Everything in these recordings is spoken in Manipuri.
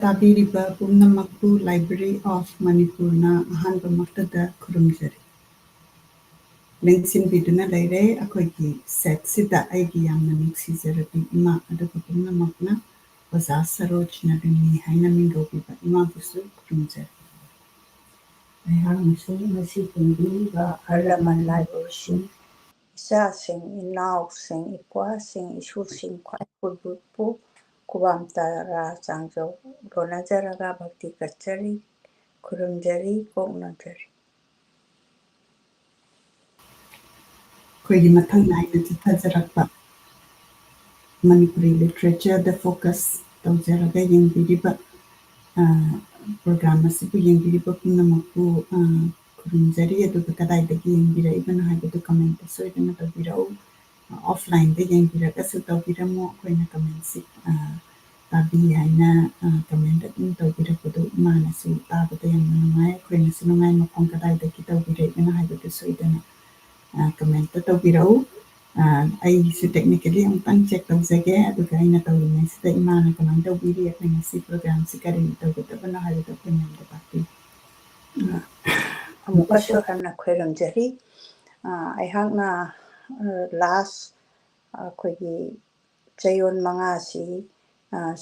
ꯇꯥꯕꯤꯔꯤꯕ ꯄꯨꯝꯅꯃꯛꯄꯨ ꯂꯥꯏꯕ꯭ꯔꯦꯔꯤ ꯑꯣꯐ ꯃꯅꯤꯄꯨꯔꯅ ꯑꯍꯥꯟꯕ ꯃꯛꯇꯗ ꯈꯨꯔꯨꯝꯖꯔꯤ ꯂꯦꯡꯁꯤꯟꯕꯤꯗꯨꯅ ꯂꯩꯔꯦ ꯑꯩꯈꯣꯏꯒꯤ ꯁꯦꯠꯁꯤꯗ ꯑꯩꯒꯤ ꯌꯥꯝꯅ ꯅꯨꯡꯁꯤꯖꯔꯕꯤ ꯏꯃꯥ ꯑꯗꯨꯒ ꯄꯨꯝꯅꯃꯛꯅ ꯑꯣꯖꯥ ꯁꯔꯣꯖꯅꯔꯤꯅꯤ ꯍꯥꯏꯅ ꯃꯤꯡꯒꯧꯕꯤꯕ ꯏꯃꯥꯕꯨꯁꯨ ꯈꯨꯔꯨꯝꯖꯔꯤ ꯑꯩꯍꯥꯛꯅꯁꯨ ꯉꯁꯤ ꯄꯨꯟꯕꯤꯔꯤꯕ ꯑꯍꯜ ꯂꯃꯟ ꯂꯥꯏꯕꯁꯤꯡ ꯏꯆꯥꯁꯤꯡ ꯏꯅꯥꯎꯁꯤꯡ ꯏꯄ꯭ꯋꯥꯁꯤꯡ ꯏꯁꯨꯁꯤꯡ ꯈ꯭ꯋꯥꯏ ꯈꯨꯕꯨ ꯈꯨꯕꯥꯝ ꯇꯔꯥ ꯆꯥꯡꯖꯧ ꯂꯣꯟꯅꯖꯔꯒ ꯚꯛꯇꯤ ꯀꯠꯆꯔꯤ ꯈꯨꯔꯨꯝꯖꯔꯤ ꯀꯣꯛꯅꯖꯔꯤ ꯑꯩꯈꯣꯏꯒꯤ ꯃꯊꯪ ꯅꯥꯏꯅ ꯆꯠꯊꯖꯔꯛꯄ ꯃꯅꯤꯄꯨꯔꯤ ꯂꯤꯇꯔꯦꯆꯔꯗ ꯐꯣꯀꯁ ꯇꯧꯖꯔꯒ ꯌꯦꯡꯕꯤꯔꯤꯕ ꯄ꯭ꯔꯣꯒ꯭ꯔꯥꯝ ꯑꯁꯤꯕꯨ ꯌꯦꯡꯕꯤꯔꯤꯕ ꯄꯨꯝꯅꯃꯛꯄꯨ ꯈꯨꯔꯨꯝꯖꯔꯤ ꯑꯗꯨꯒ ꯀꯗꯥꯏꯗꯒꯤ ꯌꯦꯡꯕꯤꯔꯛꯏꯕꯅꯣ ꯍꯥꯏꯕꯗꯨ ꯀꯃꯦꯟꯇ ꯁꯣꯏꯗꯅ ꯇꯧꯕꯤꯔꯛꯎ ꯑꯣꯐꯂꯥꯏꯟꯗ ꯌꯦꯡꯕꯤꯔꯒꯁꯨ ꯇꯧꯕꯤꯔꯝꯃꯨ ꯑꯩꯈꯣꯏꯅ ꯀꯃꯦꯟꯁꯤ ꯇꯥꯕꯤ ꯍꯥꯏꯅ ꯀꯃꯦꯟꯠ ꯑꯗꯨꯝ ꯇꯧꯕꯤꯔꯛꯄꯗꯨ ꯏꯃꯥꯅꯁꯨ ꯇꯥꯕꯗ ꯌꯥꯝꯅ ꯅꯨꯡꯉꯥꯏ ꯑꯩꯈꯣꯏꯅꯁꯨ ꯅꯨꯡꯉꯥꯏ ꯃꯐꯝ ꯀꯗꯥꯏꯗꯒꯤ ꯇꯧꯕꯤꯔꯛꯏꯕꯅꯣ ꯍꯥꯏꯕꯗꯨ ꯁꯣꯏꯗꯅ ꯀꯃꯦꯟꯇ ꯇꯧꯕꯤꯔꯛꯎ ꯑꯩꯁꯨ ꯇꯦꯛꯅꯤꯀꯦꯜꯂꯤ ꯑꯃꯨꯛꯇꯪ ꯆꯦꯛ ꯇꯧꯖꯒꯦ ꯑꯗꯨꯒ ꯑꯩꯅ ꯇꯧꯔꯤꯉꯩꯁꯤꯗ ꯏꯃꯥꯅ ꯀꯃꯥꯏꯅ ꯇꯧꯕꯤꯔꯤ ꯑꯩꯈꯣꯏ ꯉꯁꯤ ꯄ꯭ꯔꯣꯒ꯭ꯔꯥꯝꯁꯤ ꯀꯔꯤ ꯇꯧꯒꯗꯕꯅꯣ ꯍꯥꯏꯕꯗꯨ ꯑꯩꯈꯣꯏ ꯃꯌꯥꯝꯗ ꯇꯥꯛꯄꯤꯌꯨ ꯑꯃꯨꯛꯀꯁꯨ ꯍꯟꯅ ꯈꯣꯏꯔꯝꯖꯔꯤ ꯑꯩꯍꯥꯛꯅ ꯂꯥꯁ ꯑꯩꯈꯣꯏꯒꯤ ꯆꯌꯣꯜ ꯃꯉꯥꯁꯤ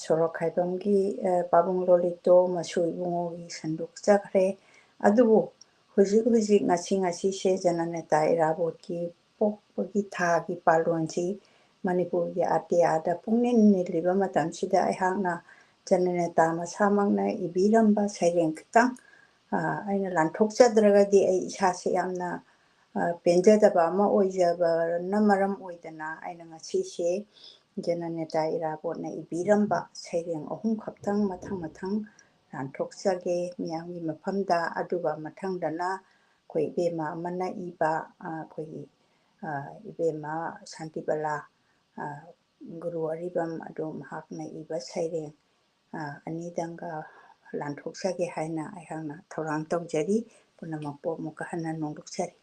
ꯁꯣꯔꯣꯛ ꯈꯥꯏꯕꯝꯒꯤ ꯄꯥꯕꯨꯡ ꯂꯣꯂꯤꯇꯣ ꯃꯁꯨ ꯏꯕꯨꯡꯉꯣꯒꯤ ꯁꯟꯗꯣꯛꯆꯈ꯭ꯔꯦ ꯑꯗꯨꯕꯨ ꯍꯧꯖꯤꯛ ꯉꯁꯤꯁꯦ ꯖꯅꯅꯦꯇꯥ ꯏꯔꯥꯕꯣꯠꯀꯤ ꯄꯣꯛꯄꯒꯤ ꯊꯥꯒꯤ ꯄꯥꯂꯣꯟꯁꯤ ꯃꯅꯤꯄꯨꯔꯒꯤ ꯑꯇꯤꯌꯥꯗ ꯄꯨꯡꯅꯤꯟ ꯅꯤꯜꯂꯤꯕ ꯃꯇꯝꯁꯤꯗ ꯑꯩꯍꯥꯛꯅ ꯖꯅꯅꯦꯇꯥ ꯃꯁꯥꯃꯛꯅ ꯏꯕꯤꯔꯝꯕ ꯁꯩꯔꯦꯡ ꯈꯤꯇꯪ ꯑꯩꯅ ꯂꯥꯟꯊꯣꯛꯆꯗ꯭ꯔꯒꯗꯤ ꯑꯩ ꯏꯁꯥꯁꯦ ꯌꯥꯝꯅ ꯄꯦꯟꯖꯗꯕ ꯑꯃ ꯑꯣꯏꯖꯕꯅ ꯃꯔꯝ ꯑꯣꯏꯗꯅ ꯑꯩꯅ ꯉꯁꯤꯁꯦ ꯖꯅꯅꯦꯇꯥ ꯏꯔꯥꯕꯣꯠꯅ ꯏꯕꯤꯔꯝꯕ ꯁꯩꯔꯦꯡ 3 ꯈꯛꯇꯪ ꯃꯊꯪ ꯂꯥꯟꯊꯣꯛꯆꯒꯦ ꯃꯤꯌꯥꯝꯒꯤ ꯃꯐꯝꯗ ꯑꯗꯨꯒ ꯃꯊꯪꯗꯅ ꯑꯩꯈꯣꯏ ꯏꯕꯦꯝꯃ ꯑꯃꯅ ꯏꯕ ꯑꯩꯈꯣꯏꯒꯤ ꯏꯕꯦꯝꯃ ꯁꯥꯟꯇꯤꯕꯂꯥ ꯒꯨꯔꯨ ꯑꯔꯤꯕꯝ ꯑꯗꯨ ꯃꯍꯥꯛꯅ ꯏꯕ ꯁꯩꯔꯦꯡ ꯑꯅꯤꯗꯪꯒ ꯂꯥꯟꯊꯣꯛꯆꯒꯦ ꯍꯥꯏꯅ ꯑꯩꯍꯥꯛꯅ ꯊꯧꯔꯥꯡ ꯇꯧꯖꯔꯤ ꯄꯨꯝꯅꯃꯛꯄꯨ ꯑꯃꯨꯛꯀ ꯍꯟꯅ ꯅꯣꯡꯗꯣꯛꯆꯔꯤ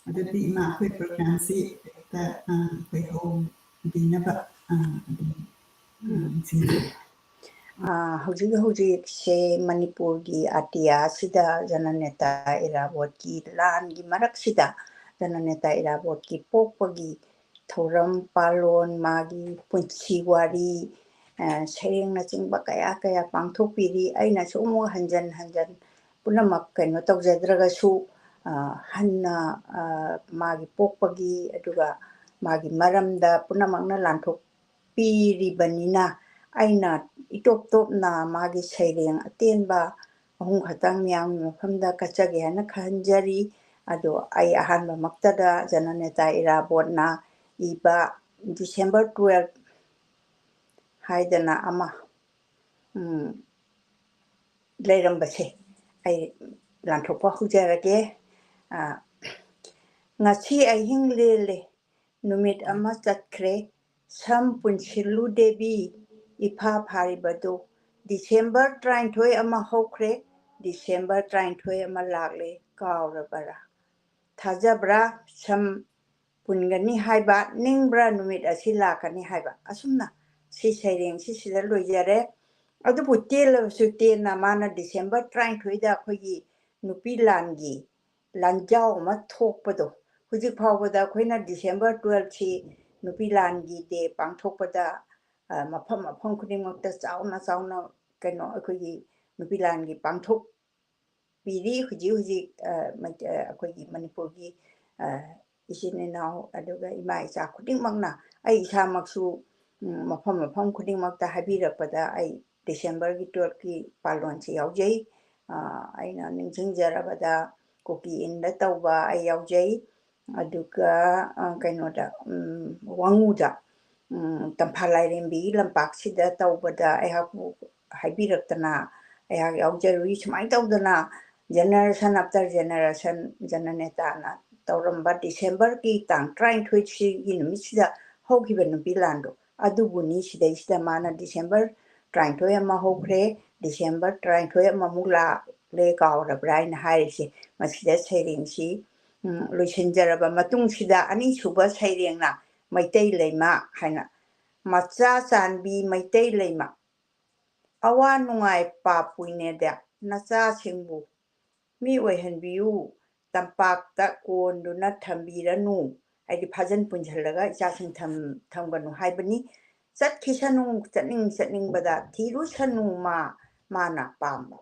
ꯑꯗꯨꯗꯤ ꯏꯃꯥ ꯑꯩꯈꯣꯏ ꯄ꯭ꯔꯣꯒ꯭ꯔꯥꯝꯁꯤ ꯍꯦꯛꯇ ꯑꯩꯈꯣꯏ ꯍꯧꯕꯤꯅꯕ ꯍꯧꯖꯤꯛꯁꯦ ꯃꯅꯤꯄꯨꯔꯒꯤ ꯑꯇꯤꯌꯥꯁꯤꯗ ꯖꯅꯅꯦꯇꯥ ꯏꯔꯥꯕꯣꯠꯀꯤ ꯂꯥꯟꯒꯤ ꯃꯔꯛꯁꯤꯗ ꯖꯅꯅꯦꯇꯥ ꯏꯔꯥꯕꯣꯠꯀꯤ ꯄꯣꯛꯄꯒꯤ ꯊꯧꯔꯝ ꯄꯥꯂꯣꯟ ꯃꯥꯒꯤ ꯄꯨꯟꯁꯤ ꯋꯥꯔꯤ ꯁꯩꯔꯦꯡꯅꯆꯤꯡꯕ ꯀꯌꯥ ꯄꯥꯡꯊꯣꯛꯄꯤꯔꯤ ꯑꯩꯅꯁꯨ ꯑꯃꯨꯛ ꯍꯟꯖꯟ ꯄꯨꯝꯅꯃꯛ ꯀꯩꯅꯣ ꯇꯧꯖꯗ꯭ꯔꯒꯁꯨ ꯍꯟꯅ ꯃꯥꯒꯤ ꯄꯣꯛꯄꯒꯤ ꯑꯗꯨꯒ ꯃꯥꯒꯤ ꯃꯔꯝꯗ ꯄꯨꯝꯅꯃꯛꯅ ꯂꯥꯟꯊꯣꯛꯄꯤꯔꯤꯕꯅꯤꯅ ꯑꯩꯅ ꯏꯇꯣꯞ ꯇꯣꯞꯅ ꯃꯥꯒꯤ ꯁꯩꯔꯦꯡ ꯑꯇꯦꯟꯕ 3 ꯈꯛꯇꯪ ꯃꯤꯌꯥꯝꯒꯤ ꯃꯐꯝꯗ ꯀꯠꯆꯒꯦ ꯍꯥꯏꯅ ꯈꯟꯖꯔꯤ ꯑꯗꯣ ꯑꯩ ꯑꯍꯥꯟꯕꯃꯛꯇꯗ ꯖꯅꯅꯦꯇꯥ ꯏꯔꯥꯕꯣꯠꯅ ꯏꯕ ꯗꯤꯁꯦꯝꯕꯔ 12 ꯍꯥꯏꯗꯅ ꯑꯃ ꯂꯩꯔꯝꯕꯁꯦ ꯑꯩ ꯂꯥꯟꯊꯣꯛꯄ ꯍꯧꯖꯔꯒꯦ ꯉꯁꯤ ꯑꯍꯤꯡ ꯂꯦꯜꯂꯦ ꯅꯨꯃꯤꯠ ꯑꯃ ꯆꯠꯈ꯭ꯔꯦ ꯁꯝ ꯄꯨꯟꯁꯤꯜꯂꯨ ꯗꯦꯕꯤ ꯏꯐꯥ ꯐꯥꯔꯤꯕꯗꯣ ꯗꯤꯁꯦꯝꯕꯔ 19 ꯑꯃ ꯍꯧꯈ꯭ꯔꯦ ꯗꯤꯁꯦꯝꯕꯔ 19 ꯑꯃ ꯂꯥꯛꯂꯦ ꯀꯥꯎꯔꯕꯔꯥ ꯊꯥꯖꯕ꯭ꯔꯥ ꯁꯝ ꯄꯨꯟꯒꯅꯤ ꯍꯥꯏꯕ ꯅꯤꯡꯕ꯭ꯔꯥ ꯅꯨꯃꯤꯠ ꯑꯁꯤ ꯂꯥꯛꯀꯅꯤ ꯍꯥꯏꯕ ꯑꯁꯨꯝꯅ ꯁꯤ ꯁꯩꯔꯦꯡꯁꯤ ꯁꯤꯗ ꯂꯣꯏꯖꯔꯦ ꯑꯗꯨꯕꯨ ꯇꯦꯜꯂꯕꯁꯨ ꯇꯦꯟꯅ ꯃꯥꯅ ꯗꯤꯁꯦꯝꯕꯔ 19ꯗ ꯑꯩꯈꯣꯏꯒꯤ ꯅꯨꯄꯤ ꯂꯥꯟꯒꯤ ꯂꯥꯟꯖꯥꯎ ꯑꯃ ꯊꯣꯛꯄꯗꯣ ꯍꯧꯖꯤꯛ ꯐꯥꯎꯕꯗ ꯑꯩꯈꯣꯏꯅ ꯗꯤꯁꯦꯝꯕꯔ 12ꯁꯤ ꯅꯨꯄꯤ ꯂꯥꯟꯒꯤ ꯗꯦ ꯄꯥꯡꯊꯣꯛꯄꯗ ꯃꯐꯝ ꯈꯨꯗꯤꯡꯃꯛꯇ ꯆꯥꯎꯅ ꯀꯩꯅꯣ ꯑꯩꯈꯣꯏꯒꯤ ꯅꯨꯄꯤ ꯂꯥꯟꯒꯤ ꯄꯥꯡꯊꯣꯛꯄꯤꯔꯤ ꯍꯧꯖꯤꯛ ꯑꯩꯈꯣꯏꯒꯤ ꯃꯅꯤꯄꯨꯔꯒꯤ ꯏꯆꯤꯟ ꯏꯅꯥꯎ ꯑꯗꯨꯒ ꯏꯃꯥ ꯏꯆꯥ ꯈꯨꯗꯤꯡꯃꯛꯅ ꯑꯩ ꯏꯁꯥꯃꯛꯁꯨ ꯃꯐꯝ ꯈꯨꯗꯤꯡꯃꯛꯇ ꯍꯥꯏꯕꯤꯔꯛꯄꯗ ꯑꯩ ꯗꯤꯁꯦꯝꯕꯔꯒꯤ 12ꯀꯤ ꯄꯥꯂꯣꯟꯁꯤ ꯌꯥꯎꯖꯩ ꯑꯩꯅ ꯅꯤꯡꯁꯤꯡꯖꯔꯕꯗ ꯀꯨꯀꯤ ꯏꯟꯗ ꯇꯧꯕ ꯑꯩ ꯌꯥꯎꯖꯩ ꯑꯗꯨꯒ ꯀꯩꯅꯣꯗ ꯋꯥꯡꯉꯨꯗ ꯇꯝꯐꯥ ꯂꯥꯏꯔꯦꯝꯕꯤꯒꯤ ꯂꯝꯄꯥꯛꯁꯤꯗ ꯇꯧꯕꯗ ꯑꯩꯍꯥꯛꯄꯨ ꯍꯥꯏꯕꯤꯔꯛꯇꯅ ꯑꯩꯍꯥꯛ ꯌꯥꯎꯖꯔꯨꯏ ꯁꯨꯃꯥꯏꯅ ꯇꯧꯗꯅ ꯖꯦꯅꯦꯔꯦꯁꯟ ꯑꯥꯐꯇꯔ ꯖꯦꯅꯦꯔꯦꯁꯟ ꯖꯅꯅꯦꯇꯥꯅ ꯇꯧꯔꯝꯕ ꯗꯤꯁꯦꯝꯕꯔꯒꯤ ꯇꯥꯡ 19ꯁꯤꯒꯤ ꯅꯨꯃꯤꯠꯁꯤꯗ ꯍꯧꯈꯤꯕ ꯅꯨꯄꯤ ꯂꯥꯟꯗꯣ ꯑꯗꯨꯕꯨꯅꯤ ꯁꯤꯗꯩꯁꯤꯗ ꯃꯥꯅ ꯗꯤꯁꯦꯝꯕꯔ 19 ꯑꯃ ꯍꯧꯈ꯭ꯔꯦ ꯗꯤꯁꯦꯝꯕꯔ 19 ꯑꯃꯃꯨꯛ ꯂꯥꯛꯂꯦ ꯀꯥꯎꯔꯕ꯭ꯔꯥ ꯍꯥꯏꯅ ꯍꯥꯏꯔꯤꯁꯦ ꯃꯁꯤꯗ ꯁꯩꯔꯦꯡꯁꯤ ꯂꯣꯏꯁꯤꯟꯖꯔꯕ ꯃꯇꯨꯡꯁꯤꯗ ꯑꯅꯤꯁꯨꯕ ꯁꯩꯔꯦꯡꯅ Maitai Leima Haina Macha Sanbi Maitai Leima Awa Nungai Papuineda Nacha Singbu Mi Wehenbiu Tampak Tak Konduna Tambiranu Adi Pajan Punjalaga Jasin Tamganu Haibani Sat Kisanu Setning Bada Tiru Sanu Mana Pamba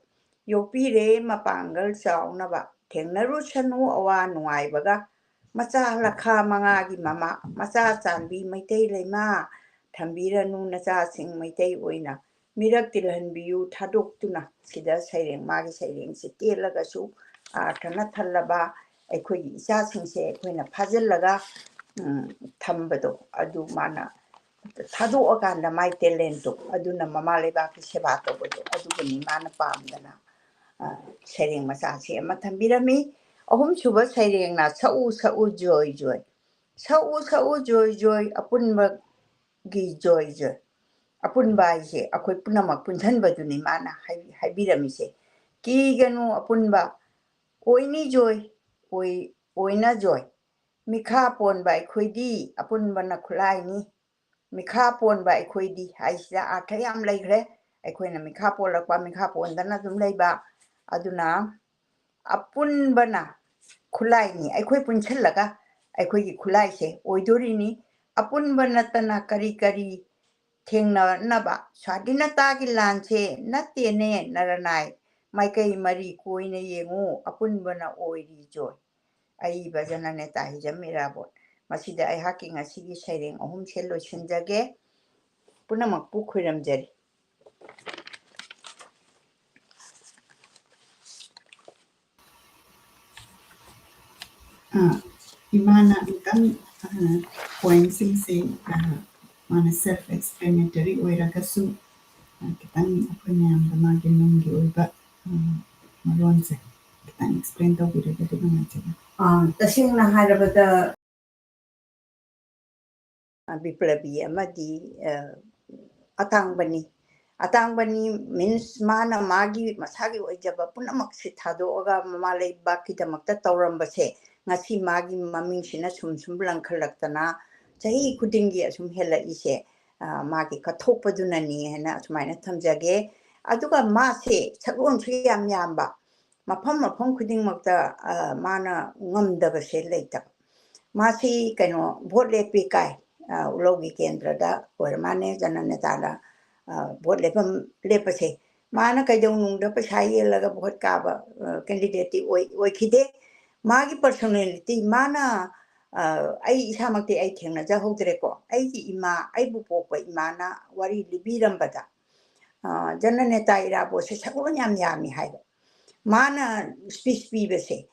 Yopire Mapangal Saunaba Tengnaru Sanu Awa Nungai Baga Macha Lakha Mangagi Mama Macha Sanbi Maitai Leima Tambiranu Nacha Sing Maitai Oina Mirak Tilhanbiu Taduktuna Sida Saying Magi Saying Sitilagasu Tana Talaba Equi Sasing say when a puzzle laga Tambado Adu Mana Tadu Oganda my talento Aduna Mamale Baki Sebato Adubani Mana Pamdana Saying Masasi Matambirami Ohum Suba saying na Sau joy Sau joy Apunba gi joy Apun ba ise akhoi punamak punjan baduni mana haibirami se ki ganu apun ba oini joy oina joy mikha pon ba akhoi di apun bana khulai ni mikha pon ba akhoi di haisa athayam laigre akhoi na mikha pon lakwa mikha pon dana dum leiba aduna apun bana khulai ni akhoi punchal laga akhoi gi khulai se oidori ni apun bana tana kari Thengna naba Sadina Taki Lanche Natine Naranai Maikai Marie Koine Yengu Apunbana Oiri Joy Aiba Jana Neta Hijam Irabot Masida I hacking a sigi sharing a home cello shinjage Punamak Pukuram Jerry Imana Ikan points say mana self-explanatory oiragasu kitang apanyam the magin nungi oiba malonze kitang explain to biragadi bangachiga Tasing na harabada Biplabi Amadi Atangbani means mana magi masagi ojaba punamak sithado oga mamalay baki damakta taurambase ngasi magi maming sina sum blankalaktana chahi kudingi asum hela ise magi kathokpadunani hena sumaina thamjage aduga mase chagon yam yamba mafam kuding makta mana ngamdabase leita masi kano vote lepi kai ulogi kendrada ormane jananeta vote lepase mana kaidong da pasai laga vote kaba candidate oi khide magi personality mana ai isamakte ai thengna ja hodre ko ai ki ima ai bu pokpa imana wari libirambada jananeta irabo se sagon yami haiba mana speech bibase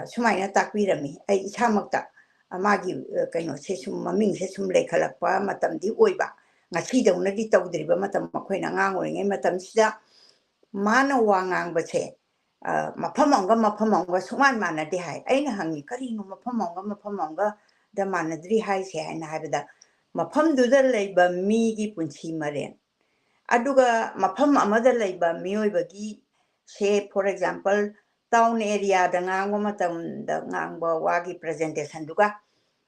sumaina takbirami ai isamakta Magi kaino se sum maming se sum lekhalakpa matamdi oiba ngasi daunadi tawdriba matam makoina ngangoi matam sida mana wangang bache maphamanga suman mana de hai aina hangi kari no maphamanga da mana dri hai se aina habida mafam du da leiba mi gi punchi maren aduga mafam amada leiba mi oibagi se for example town area da ngangwa matam da ngangwa wagi presentation duga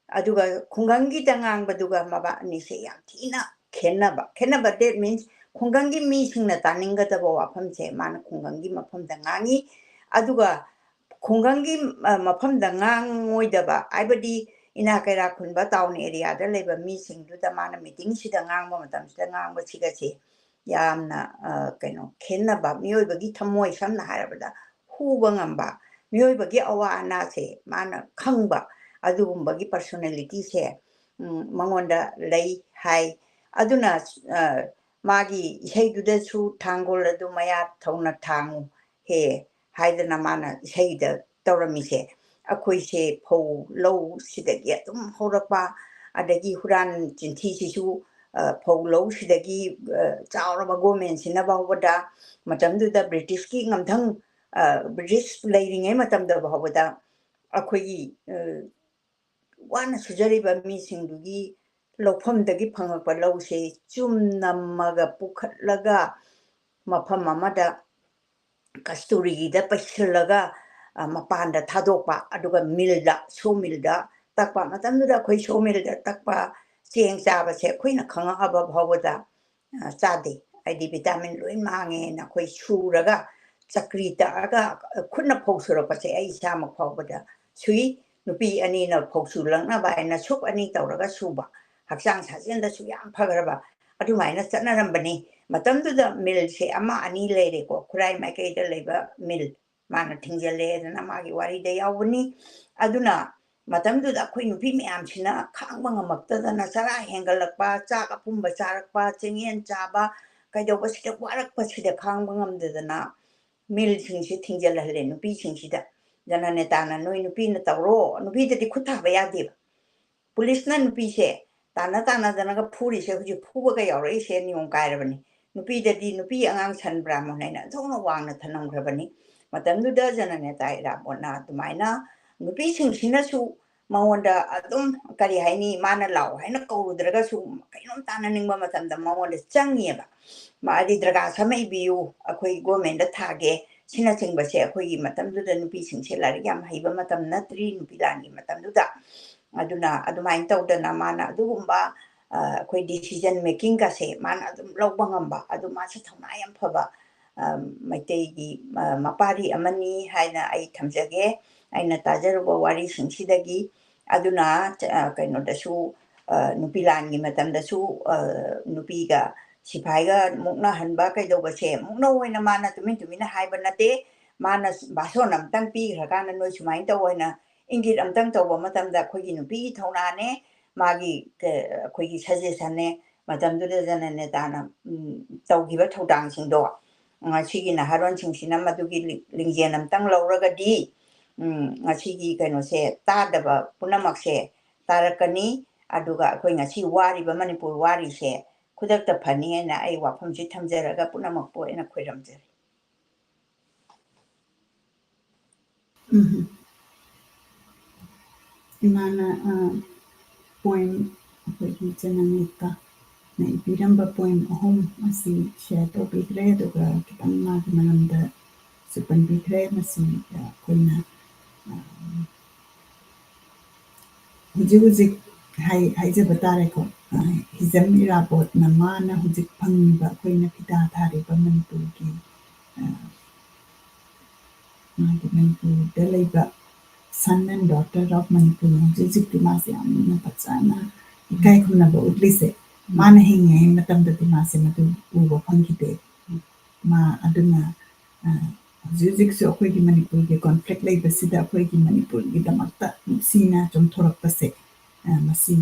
aduga kungangi dangang baduga maba ni se yam thina khenaba that means kungangi mi singna taninga da ba pham che man kungangi mafam dangangi aduga kungangi mafam dangang ngoida ba aibadi ina kaira khunba town area da leba mi sing du da man meeting si dangang ba matam si dangang ba siga che yamna kaino khenaba mi oibagi thamoi samna harabada huba ngamba mi oibagi awa ana se man khangba adugumba personality se mangonda lay hai aduna magi isaiduda su thangol adu maya thona thangu he haidana mana isaida tawrami se akhoi se phau low sidagi adum horakpa adagi huran jinthi sisu phau low sidagi chawraba government sinaba hobada matamduda british ki ngamthang british leiringe matamda hobada akhoi wana sujariba misingdugi lofamdagi phangakpa lause chumnamaga pukhatlaga mafam amada kasturi da paislaga mapanda thadokpa aduga milda so milda ꯇꯛꯄ ꯃꯇꯝꯗꯨꯗ ꯑꯩꯈꯣꯏ ꯁꯣꯃꯤꯜꯗ ꯇꯛꯄ ꯆꯦꯡ ꯆꯥꯕꯁꯦ ꯑꯩꯈꯣꯏꯅ ꯈꯪꯉꯛꯑꯕ ꯐꯥꯎꯕꯗ ꯆꯥꯗꯦ ꯍꯥꯏꯗꯤ ꯚꯤꯇꯥꯃꯤꯟ ꯂꯣꯏ ꯃꯥꯡꯉꯦꯅ ꯑꯩꯈꯣꯏ ꯁꯨꯔꯒ ꯆꯀ꯭ꯔꯤ ꯇꯛꯑꯒ ꯈꯨꯠꯅ ꯐꯧ ꯁꯨꯔꯛꯄꯁꯦ ꯑꯩ ꯏꯁꯥꯃꯛ ꯐꯥꯎꯕꯗ ꯁꯨꯏ ꯅꯨꯄꯤ ꯑꯅꯤꯅ ꯐꯧ ꯁꯨꯂꯛꯅꯕ ꯍꯥꯏꯅ ꯁꯨꯞ ꯑꯅꯤ ꯇꯧꯔꯒ ꯁꯨꯕ ꯍꯛꯆꯥꯡ ꯁꯥꯖꯦꯜꯗꯁꯨ ꯌꯥꯝ ꯐꯈ꯭ꯔꯕ ꯑꯗꯨꯃꯥꯏꯅ ꯆꯠꯅꯔꯝꯕꯅꯤ ꯃꯇꯝꯗꯨꯗ ꯃꯤꯜꯁꯦ ꯑꯃ ꯑꯅꯤ ꯂꯩꯔꯦꯀꯣ ꯈꯨꯔꯥꯏ ꯃꯥꯏꯀꯩꯗ ꯂꯩꯕ ꯃꯤꯜ ꯃꯥꯅ ꯊꯤꯡꯖꯤꯜꯂꯦꯗꯅ ꯃꯥꯒꯤ ꯋꯥꯔꯤꯗ ꯌꯥꯎꯕꯅꯤ ꯑꯗꯨꯅ ꯃꯇꯝꯗꯨꯗ ꯑꯩꯈꯣই ꯅꯨꯄꯤ ꯃꯌꯥꯝꯁꯤꯅ ꯈꯥꯡꯕ ꯉꯝꯃꯛꯇꯗꯅ ꯆꯔꯥ ꯍꯦꯟꯒꯠꯂꯛꯄ ꯆꯥꯛ ꯑꯄꯨꯝꯕ ꯆꯥꯔꯛꯄ ꯆꯦꯡꯌꯦꯟ ꯆꯥꯕ ꯀꯩꯗꯧꯕꯁꯤꯗ ꯋꯥꯔꯛꯄꯁꯤꯗ ꯈꯥꯡꯕ ꯉꯝꯗꯗꯅ ꯃꯤꯜꯁꯤꯡꯁꯤ ꯊꯤꯡꯖꯤꯜꯍꯜꯂꯦ ꯅꯨꯄꯤꯁꯤꯡꯁꯤꯗ ꯖꯅꯅꯦꯇꯥꯅ ꯅꯣꯏ ꯅꯨꯄꯤꯅ ꯇꯧꯔꯣ ꯅꯨꯄꯤꯗꯗꯤ ꯈꯨꯠ ꯊꯥꯕ ꯌꯥꯗꯦꯕ ꯄꯨꯂꯤꯁꯅ ꯅꯨꯄꯤꯁꯦ ꯇꯥꯟꯅꯗꯅꯒ ꯐꯨꯔꯤꯁꯦ ꯍꯧꯖꯤꯛ ꯐꯨꯕꯒ ꯌꯥꯎꯔꯛꯏꯁꯦ ꯅꯤꯌꯣꯝ ꯀꯥꯏꯔꯕꯅꯤ ꯅꯨꯄꯤꯗꯗꯤ ꯅꯨꯄꯤ ꯑꯉꯥꯡ ꯁꯟ ꯕ꯭ꯔꯥꯍꯃꯟ ꯍꯥꯏꯅ ꯑꯟꯊꯣꯛꯅ ꯋꯥꯡꯅ ꯊꯅꯝꯈ꯭ꯔꯕꯅꯤ ꯃꯇꯝꯗꯨꯗ ꯖꯅꯅꯦꯇꯥ ꯏꯔꯥꯕꯣꯠꯅ ꯑꯗꯨꯃꯥꯏꯅ ꯅꯨꯄꯤꯁꯤꯡꯁꯤꯅꯁꯨ ꯃꯉꯣꯟꯗ ꯑꯗꯨꯝ ꯀꯔꯤ ꯍꯥꯏꯅꯤ ꯃꯥꯅ ꯂꯥꯛꯑꯣ ꯍꯥꯏꯅ ꯀꯧꯔꯨꯗ꯭ꯔꯒꯁꯨ ꯀꯩꯅꯣꯝ ꯇꯥꯟꯅꯅꯤꯡꯕ ꯃꯇꯝꯗ ꯃꯉꯣꯟꯗ ꯆꯪꯉꯦꯕ ꯃꯥꯗꯤ ꯗ꯭ꯔꯒꯥ ꯁꯥꯃ ꯏꯕꯤꯌꯨ ꯑꯩꯈꯣꯏ ꯒꯣꯔꯃꯦꯟꯗ ꯊꯥꯒꯦ ꯁꯤꯅꯆꯤꯡꯕꯁꯦ ꯑꯩꯈꯣꯏꯒꯤ ꯃꯇꯝꯗꯨꯗ ꯅꯨꯄꯤꯁꯤꯡꯁꯦ ꯂꯥꯏꯔꯤꯛ ꯌꯥꯝ ꯍꯩꯕ ꯃꯇꯝ ꯅꯠꯇ꯭ꯔꯤ ꯅꯨꯄꯤ ꯂꯥꯟꯒꯤ ꯃꯇꯝꯗꯨꯗ ꯑꯗꯨꯅ ꯑꯗꯨꯃꯥꯏꯅ ꯇꯧꯗꯅ ꯃꯥꯅ ꯑꯗꯨꯒꯨꯝꯕ ꯑꯩꯈꯣꯏ ꯗꯤꯁꯤꯖꯟ ꯃꯦꯀꯤꯡꯒꯁꯦ ꯃꯥꯅ ꯑꯗꯨꯝ ꯂꯧꯕ ꯉꯝꯕ ꯑꯗꯨ ꯃꯥꯁꯦ ꯊꯧꯅꯥ ꯌꯥꯝ ꯐꯕ ꯃꯩꯇꯩꯒꯤ ꯃꯄꯥꯔꯤ ꯑꯃꯅꯤ ꯍꯥꯏꯅ ꯑꯩ ꯊꯝꯖꯒꯦ ꯑꯩꯅ ꯇꯥꯖꯔꯨꯕ ꯋꯥꯔꯤꯁꯤꯡꯁꯤꯗꯒꯤ ꯑꯗꯨꯅ ꯀꯩꯅꯣꯗꯁꯨ ꯅꯨꯄꯤ ꯂꯥꯟꯒꯤ ꯃꯇꯝꯗꯁꯨ ꯅꯨꯄꯤꯒ ꯁꯤꯐꯥꯏꯒ ꯃꯨꯛꯅꯍꯟꯕ ꯀꯩꯗꯧꯕꯁꯦ ꯃꯨꯛꯅ ꯑꯣꯏꯅ ꯃꯥꯅ ꯇꯨꯃꯤꯟꯅ ꯍꯥꯏꯕ ꯅꯠꯇꯦ ꯃꯥꯅ ꯚꯥꯁꯣꯟ ꯑꯝꯇꯪ ꯄꯤꯈ꯭ꯔꯀꯥꯟꯗ ꯅꯣꯏ ꯁꯨꯃꯥꯏꯅ ꯇꯧ ꯍꯥꯏꯅ ꯏꯪꯒꯤꯠ ꯑꯝꯇꯪ ꯇꯧꯕ ꯃꯇꯝꯗ ꯑꯩꯈꯣꯏꯒꯤ ꯅꯨꯄꯤꯒꯤ ꯊꯧꯅꯥꯅꯦ ꯃꯥꯒꯤ ꯑꯩꯈꯣꯏꯒꯤ ꯁꯖꯦꯁꯟꯅꯦ ꯃꯇꯝꯗꯨꯗ ꯖꯅꯅꯦꯇꯥꯅ ꯇꯧꯈꯤꯕ ꯊꯧꯗꯥꯡꯁꯤꯡꯗꯣ ꯉꯁꯤꯒꯤ ꯅꯍꯥꯔꯣꯟꯁꯤꯡꯁꯤꯅ ꯃꯗꯨꯒꯤ ꯂꯤꯡꯖꯦꯜ ꯑꯝꯇꯪ ꯂꯧꯔꯒꯗꯤ ꯉꯁꯤꯒꯤ ꯀꯩꯅꯣꯁꯦ ꯇꯥꯗꯕ ꯄꯨꯝꯅꯃꯛꯁꯦ ꯇꯥꯔꯛꯀꯅꯤ ꯑꯗꯨꯒ ꯑꯩꯈꯣꯏ ꯉꯁꯤ ꯋꯥꯔꯤꯕ ꯃꯅꯤꯄꯨꯔ ꯋꯥꯔꯤꯁꯦ ꯈꯨꯗꯛꯇ ꯐꯅꯤ ꯍꯥꯏꯅ ꯑꯩ ꯋꯥꯐꯝꯁꯤ ꯊꯝꯖꯔꯒ ꯄꯨꯝꯅꯃꯛꯄꯨ ꯑꯩꯅ ꯈꯣꯏꯔꯝꯖꯔꯤ ꯏꯃꯥꯅ ꯄꯣꯏꯝ ꯑꯩꯈꯣꯏꯒꯤ ꯖꯅꯅꯦꯇꯥ ꯅ ꯏꯕꯤꯔꯝꯕ ꯄꯣꯏꯝ ꯑꯍꯨꯝ ꯑꯁꯤ ꯁꯤꯌꯔ ꯇꯧꯕꯤꯈ꯭ꯔꯦ ꯑꯗꯨꯒ ꯈꯤꯇꯪ ꯃꯥꯒꯤ ꯃꯔꯝꯗ ꯁꯨ ꯄꯟꯕꯤꯈ꯭ꯔꯦ ꯃꯁꯤ ꯑꯩꯈꯣꯏꯅ ꯍꯧꯖꯤꯛ ꯍꯧꯖꯤꯛ ꯍꯥꯏꯖꯕ ꯇꯥꯔꯦꯀꯣ ꯍꯤꯖꯝ ꯏꯔꯥꯕꯣꯠꯅ ꯃꯥꯅ ꯍꯧꯖꯤꯛ ꯐꯪꯉꯤꯕ ꯑꯩꯈꯣꯏꯅ ꯐꯤꯗꯥ ꯊꯥꯔꯤꯕ ꯃꯅꯤꯄꯨꯔꯒꯤ ꯃꯥꯒꯤ ꯃꯅꯤꯄꯨꯔꯗ ꯂꯩꯕ ꯁꯟ ꯑꯦꯟ ꯗꯣꯇꯔ ꯑꯣꯐ ꯃꯅꯤꯄꯨꯔ ꯍꯧꯖꯤꯛ ꯍꯧꯖꯤꯛꯇꯤ ꯃꯥꯁꯦ ꯌꯥꯝꯅ ꯐꯖꯅ ꯏꯀꯥꯏ ꯈꯨꯝꯅꯕ ꯎꯠꯂꯤꯁꯦ ꯃꯥꯅ ꯍꯤꯡꯉꯤꯉꯩ ꯃꯇꯝꯗꯗꯤ ꯃꯥꯁꯦ ꯃꯗꯨ ꯎꯕ ꯐꯪꯈꯤꯗꯦ ꯃꯥ ꯑꯗꯨꯅ ꯍꯧꯖꯤꯛ ꯍꯧꯖꯤꯛꯁꯨ ꯑꯩꯈꯣꯏꯒꯤ ꯃꯅꯤꯄꯨꯔꯒꯤ ꯀꯣꯟꯐ꯭ꯂꯤꯛ ꯂꯩꯕꯁꯤꯗ ꯑꯩꯈꯣꯏꯒꯤ ꯃꯅꯤꯄꯨꯔꯒꯤꯗꯃꯛꯇ ꯅꯨꯡꯁꯤꯅ ꯆꯣꯡꯊꯣꯔꯛꯄꯁꯦ ꯃꯁꯤ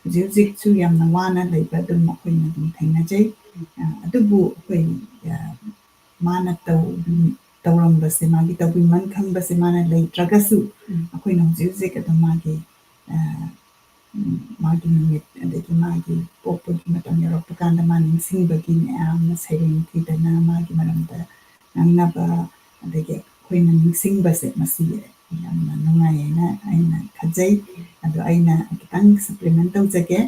ꯍꯧꯖꯤꯛ ꯍꯧꯖꯤꯛꯁꯨ ꯌꯥꯝꯅ ꯋꯥꯅ ꯂꯩꯕ ꯑꯗꯨꯝ ꯑꯩꯈꯣꯏꯅ ꯑꯗꯨꯝ ꯊꯦꯡꯅꯖꯩ ꯑꯗꯨꯕꯨ ꯑꯩꯈꯣꯏ ꯃꯥꯅ ꯇꯧꯔꯝꯕꯁꯦ ꯃꯥꯒꯤ ꯇꯧꯕꯤꯃꯟ ꯈꯪꯕꯁꯦ ꯃꯥꯅ ꯂꯩꯇ꯭ꯔꯒꯁꯨ ꯑꯩꯈꯣꯏꯅ ꯍꯧꯖꯤꯛ ꯍꯧꯖꯤꯛ ꯑꯗꯨꯝ ꯃꯥꯒꯤ ꯅꯨꯃꯤꯠ ꯑꯗꯒꯤ ꯃꯥꯒꯤ ꯄꯣꯛꯄꯒꯤ ꯃꯇꯝ ꯌꯧꯔꯛꯄ ꯀꯥꯟꯗ ꯃꯥ ꯅꯤꯡꯁꯤꯡꯕꯒꯤ ꯃꯌꯥꯝꯅ ꯁꯩꯔꯦꯡ ꯊꯤꯗꯅ ꯃꯥꯒꯤ ꯃꯔꯝꯗ ꯉꯥꯡꯅꯕ ꯑꯗꯒꯤ ꯑꯩꯈꯣꯏꯅ ꯅꯤꯡꯁꯤꯡꯕꯁꯦ ꯃꯁꯤ ꯌꯥꯝꯅ ꯅꯨꯡꯉꯥꯏꯌꯦꯅ ꯑꯩꯅ ꯈꯟꯖꯩ ꯑꯗꯣ ꯑꯩꯅ ꯈꯤꯇꯪ ꯁꯄ꯭ꯂꯤꯃꯦꯟ ꯇꯧꯖꯒꯦ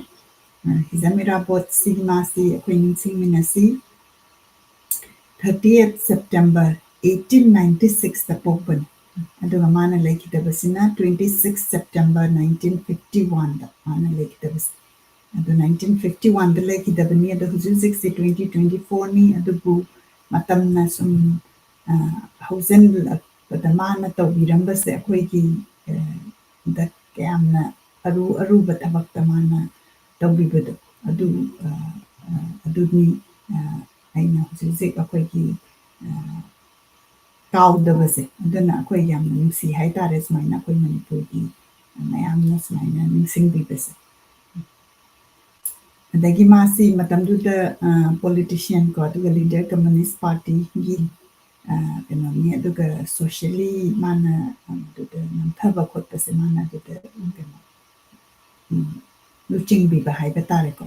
ꯍꯤꯖꯝ ꯏꯔꯥꯕꯣꯠꯁꯤ ꯃꯥꯁꯤ ꯑꯩꯈꯣꯏ ꯅꯤꯡꯁꯤꯡꯃꯤꯟꯅꯁꯤ 30th September 1896ꯗ ꯄꯣꯛꯄꯅꯤ ꯑꯗꯨꯒ ꯃꯥꯅ ꯂꯩꯈꯤꯗꯕꯁꯤꯅ 26 September 1951ꯗ ꯃꯥꯅ ꯂꯩꯈꯤꯗꯕꯁꯤ ꯑꯗꯨ 1951ꯗ ꯂꯩꯈꯤꯗꯕꯅꯤ ꯑꯗꯣ ꯍꯧꯖꯤꯛ ꯍꯧꯖꯤꯛꯁꯤ 2024ꯅꯤ ꯑꯗꯨꯕꯨ ꯃꯇꯝꯅ ꯁꯨꯝ ꯍꯧꯖꯤꯜꯂꯛꯄꯗ ꯃꯥꯅ ꯇꯧꯕꯤꯔꯝꯕꯁꯦ ꯑꯩꯈꯣꯏꯒꯤ ꯗ ꯀꯌꯥꯝꯅ ꯑꯔꯨꯕ ꯊꯕꯛꯇ ꯃꯥꯅ ꯇꯧꯕꯤꯕꯗꯣ ꯑꯗꯨꯅꯤ ꯑꯩꯅ ꯍꯧꯖꯤꯛ ꯍꯧꯖꯤꯛ ꯑꯩꯈꯣꯏꯒꯤ ꯀꯥꯎꯗꯕꯁꯦ ꯑꯗꯨꯅ ꯑꯩꯈꯣꯏ ꯌꯥꯝꯅ ꯅꯨꯡꯁꯤ ꯍꯥꯏꯇꯥꯔꯦ ꯁꯨꯃꯥꯏꯅ ꯑꯩꯈꯣই ꯃꯅꯤꯄꯨꯔꯒꯤ ꯃꯌꯥꯝꯅ ꯁꯨꯃꯥꯏꯅ ꯅꯤꯡꯁꯤꯡꯕꯤꯕꯁꯦ ꯑꯗꯒꯤ ꯃꯥꯁꯤ ꯃꯇꯝꯗꯨꯗ ꯄꯣꯂꯤꯇꯤꯁꯤꯌꯥꯟ ꯀꯣ ꯑꯗꯨꯒ ꯂꯤꯗꯔ ꯀꯝꯃꯨꯅꯤꯁ ꯄꯥꯔꯇꯤꯒꯤ ꯀꯩꯅꯣꯅꯤ ꯑꯗꯨꯒ ꯁꯣꯁꯤꯌꯦꯜꯂꯤ ꯃꯥꯅ ꯑꯗꯨꯗ ꯅꯝꯊꯕ ꯈꯣꯠꯄꯁꯦ ꯃꯥꯅ ꯑꯗꯨꯗ ꯀꯩꯅꯣ ꯂꯨꯆꯤꯡꯕꯤꯕ ꯍꯥꯏꯕ ꯇꯥꯔꯦꯀꯣ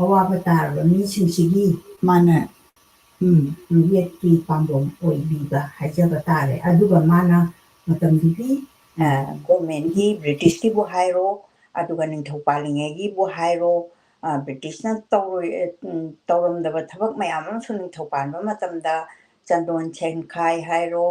ꯑꯋꯥꯕ ꯇꯥꯔꯕ ꯃꯤꯁꯤꯡꯁꯤꯒꯤ ꯃꯥꯅ ꯌꯦꯠꯀꯤ ꯄꯥꯝꯕꯣꯝ ꯑꯣꯏꯕꯤꯕ ꯍꯥꯏꯖꯕ ꯇꯥꯔꯦ ꯑꯗꯨꯒ ꯃꯥꯅ ꯃꯇꯝꯗꯨꯒꯤ ꯒꯣꯔꯃꯦꯟꯒꯤ ꯕ꯭ꯔꯤꯇꯤꯁꯀꯤꯕꯨ ꯍꯥꯏꯔꯣ ꯑꯗꯨꯒ ꯅꯤꯡꯊꯧ ꯄꯥꯜꯂꯤꯉꯩꯒꯤꯕꯨ ꯍꯥꯏꯔꯣ ꯕ꯭ꯔꯤꯇꯤꯁꯅ ꯇꯧꯔꯝꯗꯕ ꯊꯕꯛ ꯃꯌꯥꯝ ꯑꯃꯁꯨ ꯅꯤꯡꯊꯧ ꯄꯥꯟꯕ ꯃꯇꯝꯗ ꯆꯟꯗꯣꯟ ꯁꯦꯟꯈꯥꯏ ꯍꯥꯏꯔꯣ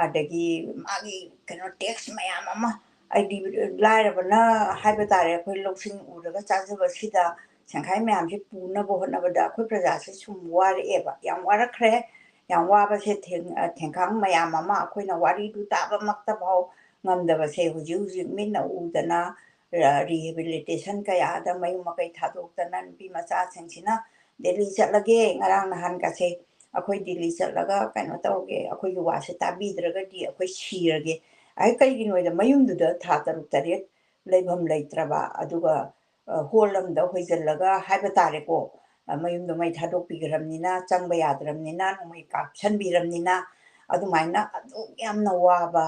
ꯑꯗꯒꯤ ꯃꯥꯒꯤ ꯀꯩꯅꯣ ꯇꯦꯛꯁ ꯃꯌꯥꯝ ꯑꯃ ꯑꯩꯗꯤ ꯂꯥꯏꯔꯕꯅ ꯍꯥꯏꯕ ꯇꯥꯔꯦ ꯑꯩꯈꯣꯏ ꯂꯧꯁꯤꯡ ꯎꯔꯒ ꯆꯥꯖꯕꯁꯤꯗ ꯁꯪꯈꯥꯏ ꯃꯌꯥꯝꯁꯦ ꯄꯨꯅꯕ ꯍꯣꯠꯅꯕꯗ ꯑꯩꯈꯣꯏ ꯄ꯭ꯔꯖꯥꯁꯦ ꯁꯨꯝ ꯋꯥꯔꯛꯑꯦꯕ ꯌꯥꯝ ꯋꯥꯔꯛꯈ꯭ꯔꯦ ꯌꯥꯝ ꯋꯥꯕꯁꯦ ꯊꯦꯡꯈꯥꯡ ꯃꯌꯥꯝ ꯑꯃ ꯑꯩꯈꯣꯏꯅ ꯋꯥꯔꯤꯗꯨ ꯇꯥꯕꯃꯛꯇ ꯐꯥꯎ ꯉꯝꯗꯕꯁꯦ ꯍꯧꯖꯤꯛ ꯍꯧꯖꯤꯛ ꯃꯤꯠꯅ ꯎꯗꯅ ꯔꯤꯍꯦꯕꯤꯂꯤꯇꯦꯁꯟ ꯀꯌꯥꯗ ꯃꯌꯨꯝ ꯃꯀꯩ ꯊꯥꯗꯣꯛꯇꯅ ꯅꯨꯄꯤ ꯃꯆꯥꯁꯤꯡꯁꯤꯅ ꯗꯦꯜꯂꯤ ꯆꯠꯂꯒꯦ ꯉꯔꯥꯡ ꯅꯍꯥꯟꯒꯁꯦ ꯑꯩꯈꯣꯏ ꯗꯦꯜꯂꯤ ꯆꯠꯂꯒ ꯀꯩꯅꯣ ꯇꯧꯔꯒꯦ ꯑꯩꯈꯣꯏꯒꯤ ꯋꯥꯁꯦ ꯇꯥꯕꯤꯗ꯭ꯔꯒꯗꯤ ꯑꯩꯈꯣꯏ ꯁꯤꯔꯒꯦ ꯀꯩꯒꯤꯅꯣꯗ ꯃꯌꯨꯝꯗꯨꯗ ꯊꯥ 6-7 ꯂꯩꯐꯝ ꯂꯩꯇ꯭ꯔꯕ ꯑꯗꯨꯒ ꯍꯣꯜ ꯑꯃꯗ ꯍꯣꯏꯖꯜꯂꯒ ꯍꯥꯏꯕ ꯇꯥꯔꯦꯀꯣ ꯃꯌꯨꯝꯗꯣ ꯃꯩ ꯊꯥꯗꯣꯛꯄꯤꯈ꯭ꯔꯕꯅꯤꯅ ꯆꯪꯕ ꯌꯥꯗ꯭ꯔꯕꯅꯤꯅ ꯅꯣꯡꯃꯩ ꯀꯥꯞꯁꯟꯕꯤꯔꯕꯅꯤꯅ ꯑꯗꯨꯃꯥꯏꯅ ꯑꯗꯨꯛ ꯌꯥꯝꯅ ꯋꯥꯕ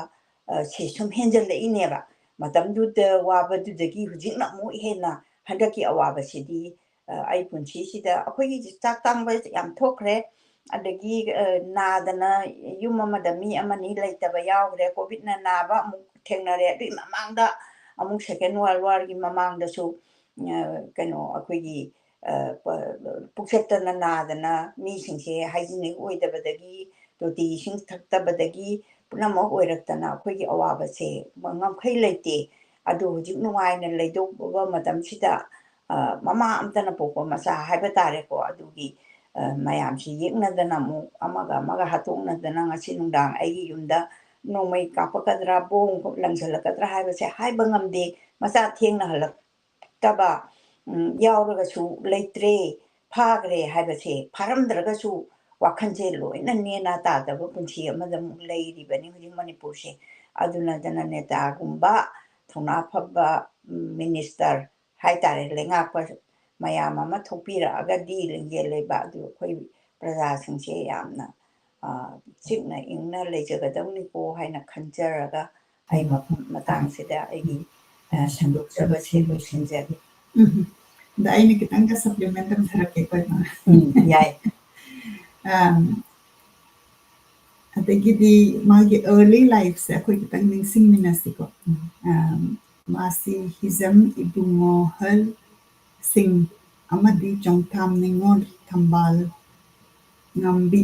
ꯁꯤ ꯁꯨꯝ ꯍꯦꯟꯖꯜꯂꯛꯏꯅꯦꯕ ꯃꯇꯝꯗꯨꯗ ꯋꯥꯕꯗꯨꯗꯒꯤ ꯍꯧꯖꯤꯛꯅ ꯑꯃꯨꯛ ꯍꯦꯟꯅ ꯍꯟꯗꯛꯀꯤ ꯑꯋꯥꯕꯁꯤꯗꯤ ꯑꯩ ꯄꯨꯟꯁꯤꯁꯤꯗ ꯑꯩꯈꯣꯏꯒꯤ ꯆꯥꯛ ꯇꯥꯡꯕ ꯌꯥꯝ ꯊꯣꯛꯈ꯭ꯔꯦ ꯑꯗꯒꯤ ꯅꯥꯗꯅ ꯌꯨꯝ ꯑꯃꯗ ꯃꯤ ꯑꯃꯅꯤ ꯂꯩꯇꯕ ꯌꯥꯎꯈ꯭ꯔꯦ ꯀꯣꯚꯤꯗꯅ ꯅꯥꯕ ꯑꯃꯨꯛ ꯊꯦꯡꯅꯔꯦ ꯑꯗꯨꯒꯤ ꯃꯃꯥꯡꯗ ꯑꯃꯨꯛ ꯁꯦꯀꯦꯟ ꯋꯥꯔꯜ ꯋꯥꯔꯒꯤ ꯃꯃꯥꯡꯗꯁꯨ ꯀꯩꯅꯣ ꯑꯩꯈꯣꯏꯒꯤ ꯄꯨꯛꯆꯠꯇꯅ ꯅꯥꯗꯅ ꯃꯤꯁꯤꯡꯁꯦ ꯍꯥꯏꯖꯤꯅꯤꯛ ꯑꯣꯏꯗꯕꯗꯒꯤ ꯇꯣꯇꯤ ꯏꯁꯤꯡ ꯊꯛꯇꯕꯗꯒꯤ ꯄꯨꯝꯅꯃꯛ ꯑꯣꯏꯔꯛꯇꯅ ꯑꯩꯈꯣꯏꯒꯤ ꯑꯋꯥꯕꯁꯦ ꯉꯝꯈꯩ ꯂꯩꯇꯦ ꯑꯗꯨ ꯍꯧꯖꯤꯛ ꯅꯨꯡꯉꯥꯏꯅ ꯂꯩꯗꯣꯛꯄ ꯃꯇꯝꯁꯤꯗ ꯃꯃꯥ ꯑꯝꯇꯅ ꯄꯣꯛꯄ ꯃꯆꯥ ꯍꯥꯏꯕ ꯇꯥꯔꯦꯀꯣ ꯑꯗꯨꯒꯤ ꯃꯌꯥꯝꯁꯤ ꯌꯦꯛꯅꯗꯅ ꯑꯃꯨꯛ ꯑꯃꯒ ꯑꯃꯒ ꯍꯥꯠꯇꯣꯛꯅꯗꯅ ꯉꯁꯤ ꯅꯨꯡꯗꯥꯡ ꯑꯩꯒꯤ ꯌꯨꯝꯗ ꯅꯣꯡꯃꯩ ꯀꯥꯞꯄꯛꯀꯗ꯭ꯔꯥ ꯕꯣꯝ ꯂꯪꯁꯤꯜꯂꯛꯀꯗ꯭ꯔꯥ ꯍꯥꯏꯕꯁꯦ ꯍꯥꯏꯕ ꯉꯝꯗꯦ ꯃꯆꯥ ꯊꯦꯡꯅ ꯍꯜꯂꯛꯇꯕ ꯌꯥꯎꯔꯒꯁꯨ ꯂꯩꯇ꯭ꯔꯦ ꯐꯥꯈ꯭ꯔꯦ ꯍꯥꯏꯕꯁꯦ ꯐꯥꯔꯝꯗ꯭ꯔꯒꯁꯨ ꯋꯥꯈꯜꯁꯦ ꯂꯣꯏꯅ ꯅꯦꯅꯥ ꯇꯥꯗꯕ ꯄꯨꯟꯁꯤ ꯑꯃꯗ ꯑꯃꯨꯛ ꯂꯩꯔꯤꯕꯅꯤ ꯍꯧꯖꯤꯛ ꯃꯅꯤꯄꯨꯔꯁꯦ ꯑꯗꯨꯅ ꯖꯅꯅꯦꯇꯥꯒꯨꯝꯕ ꯊꯧꯅꯥ ꯐꯕ ꯃꯤꯅꯤꯁꯇꯔ ꯍꯥꯏꯇꯥꯔꯦ ꯂꯩꯉꯥꯛꯄ ꯃꯌꯥꯝ ꯑꯃ ꯊꯣꯛꯄꯤꯔꯛꯑꯒꯗꯤ ꯂꯤꯡꯖꯦꯜ ꯂꯩꯕ ꯑꯗꯨ ꯑꯩꯈꯣꯏ ꯄ꯭ꯔꯖꯥꯁꯤꯡꯁꯦ ꯌꯥꯝꯅ ꯆꯤꯛꯅ ꯏꯪꯅ ꯂꯩꯖꯒꯗꯧꯅꯤꯀꯣ ꯍꯥꯏꯅ ꯈꯟꯖꯔꯒ ꯑꯩ ꯃꯐꯝ ꯃꯇꯥꯡꯁꯤꯗ ꯑꯩꯒꯤ ꯁꯟꯗꯣꯛꯆꯕꯁꯦ ꯂꯣꯏꯁꯤꯟꯖꯒꯦ ꯑꯗ ꯑꯩꯅ ꯈꯤꯇꯪꯒ ꯁꯄ꯭ꯂꯤꯃꯦꯟ ꯇꯧꯖꯔꯛꯀꯦꯀꯣ ꯌꯥꯏ ꯑꯗꯒꯤꯗꯤ ꯃꯥꯒꯤ ꯑꯔꯂꯤ ꯂꯥꯏꯐꯁꯦ ꯑꯩꯈꯣꯏ ꯈꯤꯇꯪ ꯅꯤꯡꯁꯤꯡꯃꯤꯟꯅꯁꯤꯀꯣ ꯃꯥꯁꯤ ꯍꯤꯖꯝ ꯏꯕꯨꯡꯉꯣꯍꯜ ꯁꯤꯡ ꯑꯃꯗꯤ ꯆꯣꯡꯊꯥꯝ ꯅꯤꯉꯣꯜ ꯊꯝꯕꯥꯜ ꯉꯝꯕꯤ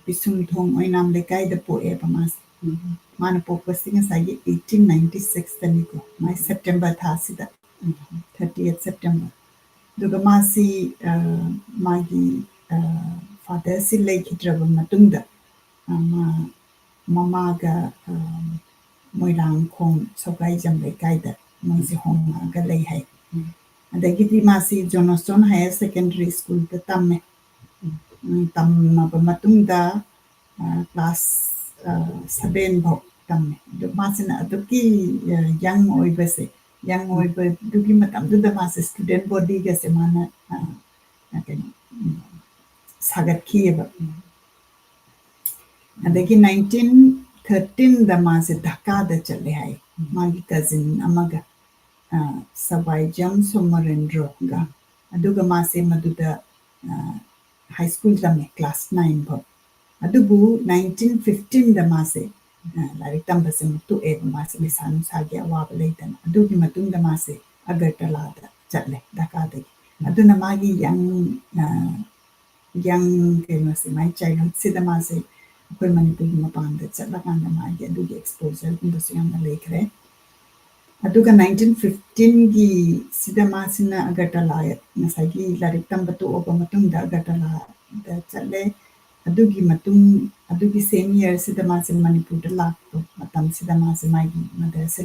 ꯄꯤꯁꯨꯝꯊꯣꯡ ꯑꯣꯏꯅꯥꯝ ꯂꯩꯀꯥꯏꯗ ꯄꯣꯛꯑꯦꯕ ꯃꯥꯁꯦ ꯃꯥꯅ ꯄꯣꯛꯄꯁꯤ ꯉꯁꯥꯏꯒꯤ 1896ꯇꯅꯤꯀꯣ ꯃꯥꯏ ꯁꯦꯞꯇꯦꯝꯕꯔ ꯊꯥꯁꯤꯗ 30th ꯁꯦꯞꯇꯦꯝꯕꯔ ꯑꯗꯨꯒ ꯃꯥꯁꯤ ꯃꯥꯒꯤ ꯐꯥꯗꯔꯁꯤ ꯂꯩꯈꯤꯗ꯭ꯔꯕ ꯃꯇꯨꯡꯗ ꯃꯃꯥꯒ ꯃꯣꯏꯔꯥꯡꯈꯣꯡ ꯁꯧꯒꯥꯏꯖꯝ ꯂꯩꯀꯥꯏꯗ ꯃꯣꯏꯁꯦ ꯍꯣꯡꯉꯒ ꯂꯩ ꯍꯥꯏ ꯑꯗꯒꯤꯗꯤ ꯃꯥꯁꯤ ꯖꯣꯅꯣꯁꯇꯣꯟ ꯍꯥꯌꯔ ꯁꯦꯀꯦꯟꯗꯔꯤ ꯁ꯭ꯀꯨꯜꯗ ꯇꯝꯃꯦ ꯇꯝꯃꯕ ꯃꯇꯨꯡꯗ ꯀ꯭ꯂꯥꯁ 7 ꯐꯥꯎ ꯇꯝꯃꯦ ꯑꯗꯨ ꯃꯥꯁꯤꯅ ꯑꯗꯨꯛꯀꯤ ꯌꯪ ꯑꯣꯏꯕꯁꯦ ꯌꯪ ꯑꯣꯏꯕꯗꯨꯒꯤ ꯃꯇꯝꯗꯨꯗ ꯃꯥꯁꯦ ꯁ꯭ꯇꯨꯗꯦꯟ ꯕꯣꯗꯤꯒꯁꯦ ꯃꯥꯅ ꯀꯩꯅꯣ ꯁꯥꯒꯠꯈꯤꯑꯕ ꯑꯗꯒꯤ 1913ꯗ ꯃꯥꯁꯦ ꯙꯥꯀꯥꯗ ꯆꯠꯂꯦ ꯍꯥꯏ ꯃꯥꯒꯤ ꯀꯖꯤꯟ ꯑꯃꯒ ꯁꯕꯥꯏꯖꯝ ꯁꯣꯃꯔꯦꯟꯗ꯭ꯔꯣꯒ ꯑꯗꯨꯒ ꯃꯥꯁꯦ ꯃꯗꯨꯗ ꯍꯥꯏ ꯁ꯭ꯀꯨꯜ ꯇꯝꯃꯦ ꯀ꯭ꯂꯥꯁ 9 ꯐꯥꯎ ꯑꯗꯨꯕꯨ 1915ꯗ ꯃꯥꯁꯦ ꯂꯥꯏꯔꯤꯛ ꯇꯝꯕꯁꯦ ꯑꯃꯨꯛ ꯇꯣꯛꯑꯦꯕ ꯃꯥꯁꯦ ꯄꯩꯁꯥ ꯅꯨꯡꯁꯥꯒꯤ ꯑꯋꯥꯕ ꯂꯩꯇꯅ ꯑꯗꯨꯒꯤ ꯃꯇꯨꯡꯗ ꯃꯥꯁꯦ ꯑꯒꯔꯇꯂꯥꯗ ꯆꯠꯂꯦ ꯙꯥꯀꯥꯗꯒꯤ ꯑꯗꯨꯅ ꯃꯥꯒꯤ ꯌꯪ ꯀꯩꯅꯣꯁꯦ ꯃꯥꯒꯤ ꯆꯥꯏꯜꯍꯨꯗꯁꯤꯗ ꯃꯥꯁꯦ ꯑꯩꯈꯣꯏ ꯃꯅꯤꯄꯨꯔꯒꯤ ꯃꯄꯥꯟꯗ ꯆꯠꯂꯀꯥꯟꯗ ꯃꯥꯒꯤ ꯑꯗꯨꯒꯤ ꯑꯦꯛꯁꯄꯣꯖꯔꯒꯨꯝꯕꯁꯨ ꯌꯥꯝꯅ ꯂꯩꯈ꯭ꯔꯦ ꯑꯗꯨꯒ 1915ꯒꯤ ꯁꯤꯗ ꯃꯥꯁꯤꯅ ꯑꯒꯔꯇꯂꯥ ꯉꯁꯥꯏꯒꯤ ꯂꯥꯏꯔꯤꯛ ꯇꯝꯕ ꯇꯣꯛꯑꯕ ꯃꯇꯨꯡꯗ ꯑꯒꯔꯇꯂꯥꯗ ꯆꯠꯂꯦ ꯑꯗꯨꯒꯤ ꯃꯇꯨꯡ ꯑꯗꯨꯒꯤ ꯁꯦꯝ ꯏꯌꯔꯁꯤꯗ ꯃꯥꯁꯦ ꯃꯅꯤꯄꯨꯔꯗ ꯂꯥꯛꯄ ꯃꯇꯝꯁꯤꯗ ꯃꯥꯁꯦ ꯃꯥꯒꯤ ꯃꯗꯔꯁꯦ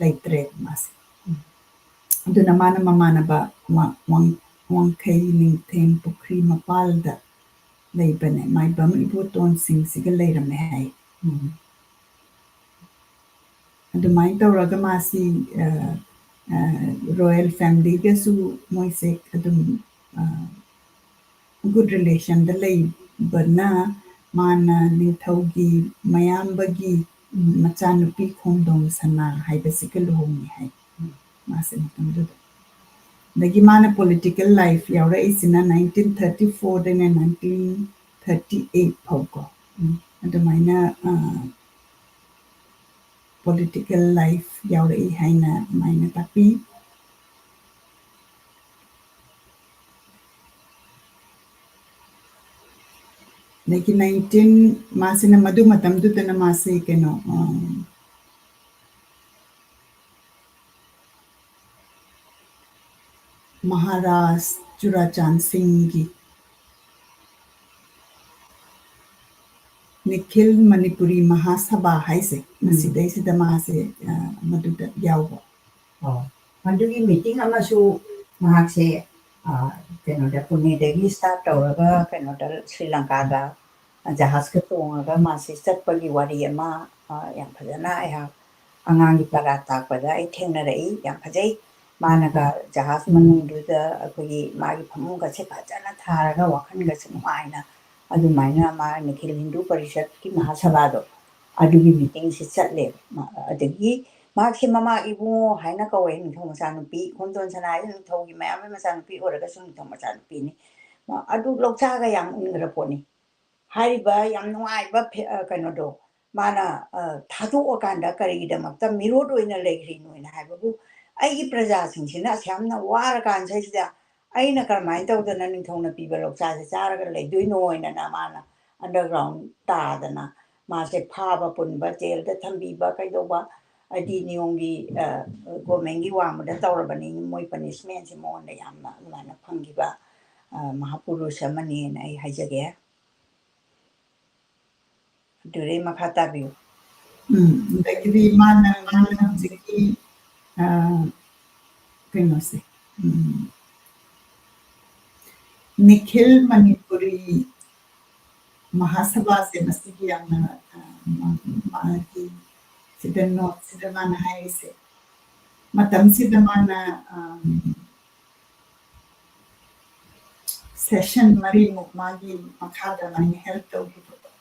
ꯂꯩꯇ꯭ꯔꯦ ꯃꯥꯁꯦ ꯑꯗꯨꯅ ꯃꯥꯅ ꯃꯃꯥꯟꯅꯕ ꯋꯥꯡꯈꯩ ꯅꯤꯡꯊꯦꯝ ꯄꯨꯈ꯭ꯔꯤ ꯃꯄꯥꯜꯗ ꯂꯩꯕꯅꯦ ꯃꯥꯏꯕꯝ ꯏꯕꯣꯇꯣꯟꯁꯤꯡꯁꯤꯒ ꯂꯩꯔꯝꯃꯦ ꯍꯥꯏ ꯑꯗꯨꯃꯥꯏꯅ ꯇꯧꯔꯒ ꯃꯥꯁꯤ ꯔꯣꯌꯦꯜ ꯐꯦꯃꯤꯂꯤꯒꯁꯨ ꯃꯣꯏꯁꯦ ꯑꯗꯨꯝ ꯒꯨꯗ ꯔꯤꯂꯦꯁꯟꯗ ꯂꯩꯕꯅ ꯃꯥꯅ ꯅꯤꯡꯊꯧꯒꯤ ꯃꯌꯥꯝꯕꯒꯤ ꯃꯆꯥꯅꯨꯄꯤ ꯈꯣꯡꯗꯣꯡ ꯁꯅꯥ ꯍꯥꯏꯕꯁꯤꯒ ꯂꯨꯍꯣꯡꯉꯤ ꯍꯥꯏ ꯃꯥꯁꯦ ꯃꯇꯝꯗꯨꯗ ꯑꯗꯒꯤ ꯃꯥꯅ ꯄꯣꯂꯤꯇꯤꯀꯦꯜ ꯂꯥꯏꯐ ꯌꯥꯎꯔꯛꯏꯁꯤꯅ 1934ꯗꯩꯅ 1938 ꯐꯥꯎꯀꯣ ꯑꯗꯨꯃꯥꯏꯅ ꯄꯣꯂꯤꯇꯤꯀꯦल ꯂꯥꯏꯐ ꯌꯥꯎꯔꯛꯏ ꯍꯥꯏꯅ ꯑꯗꯨꯃꯥꯏꯅ ꯇꯥꯛꯄꯤ ꯑꯗꯒꯤ ꯃꯥꯁꯤꯅ ꯃꯗꯨ ꯃꯇꯝꯗꯨꯗꯅ ꯃꯥꯁꯦ ꯀꯩꯅꯣ Maharaj Churachan Singh Nikhil Manipuri Mahasabha haise masidai sida mahase maduda yauba Madugi meeting amasu mahakse kenoda Pune dagi start tawraga kenoda Sri Lanka da jahas ka tongaga masi chatpagi wari ama yam phajana ya angangi para takpada ai thengnarei yam phajai managa jahas manungduda akogi magi phamunga se phajana tharaga wakhanga snuaina adumaina ma Nikhil Hindu Parishad ki mahasabha do adugi meeting si chatle adagi mahakse mama ibu haina kawe nithong machanupi khondon sanai nithong mayam machanupi oraga sum nithong machanupi ni adu lokchaga yam ungra poni hariba yam nuaiba kanodo mana thadokakanda karigidamata mirod oina legri noina haibabu aigi praja singsina samna wara kansida aina karmai tawdana nithongna piba lokcha se charaga leidoino oina na mana underground tadana mase phaba punba jail da thambiba kaidoba adi niyongi gomengi wamada tawrabani moi punishment se mon yamna mana phangiba mahapurusha mani ai haijage dure makata biu dagri mana ziki kenose Nikhil Manipuri Mahasabha se masigi yamna mahaki sida not sida mana haise matam sida mana session mari magi makhada mani help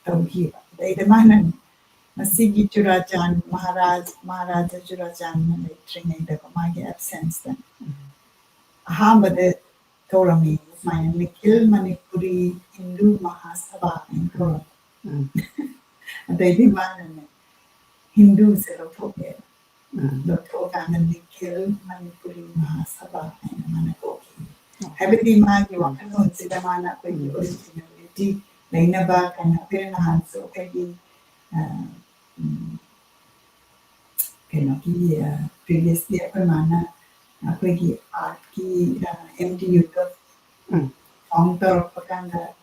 tawhi daida mana masigi Churachan Maharaja Churachan na training da magi absence da ahambade Torami my Nikhil Manipuri Hindu Mahasabha and Kora daida mana Hindu se lotoke lotoka na Nikhil Manipuri Mahasabha and manakoki habiti magi wakanon sida mana ko originality lainaba kana pirana hanso kagi kenoki previously mana akogi art ki MDU ko form torpakanda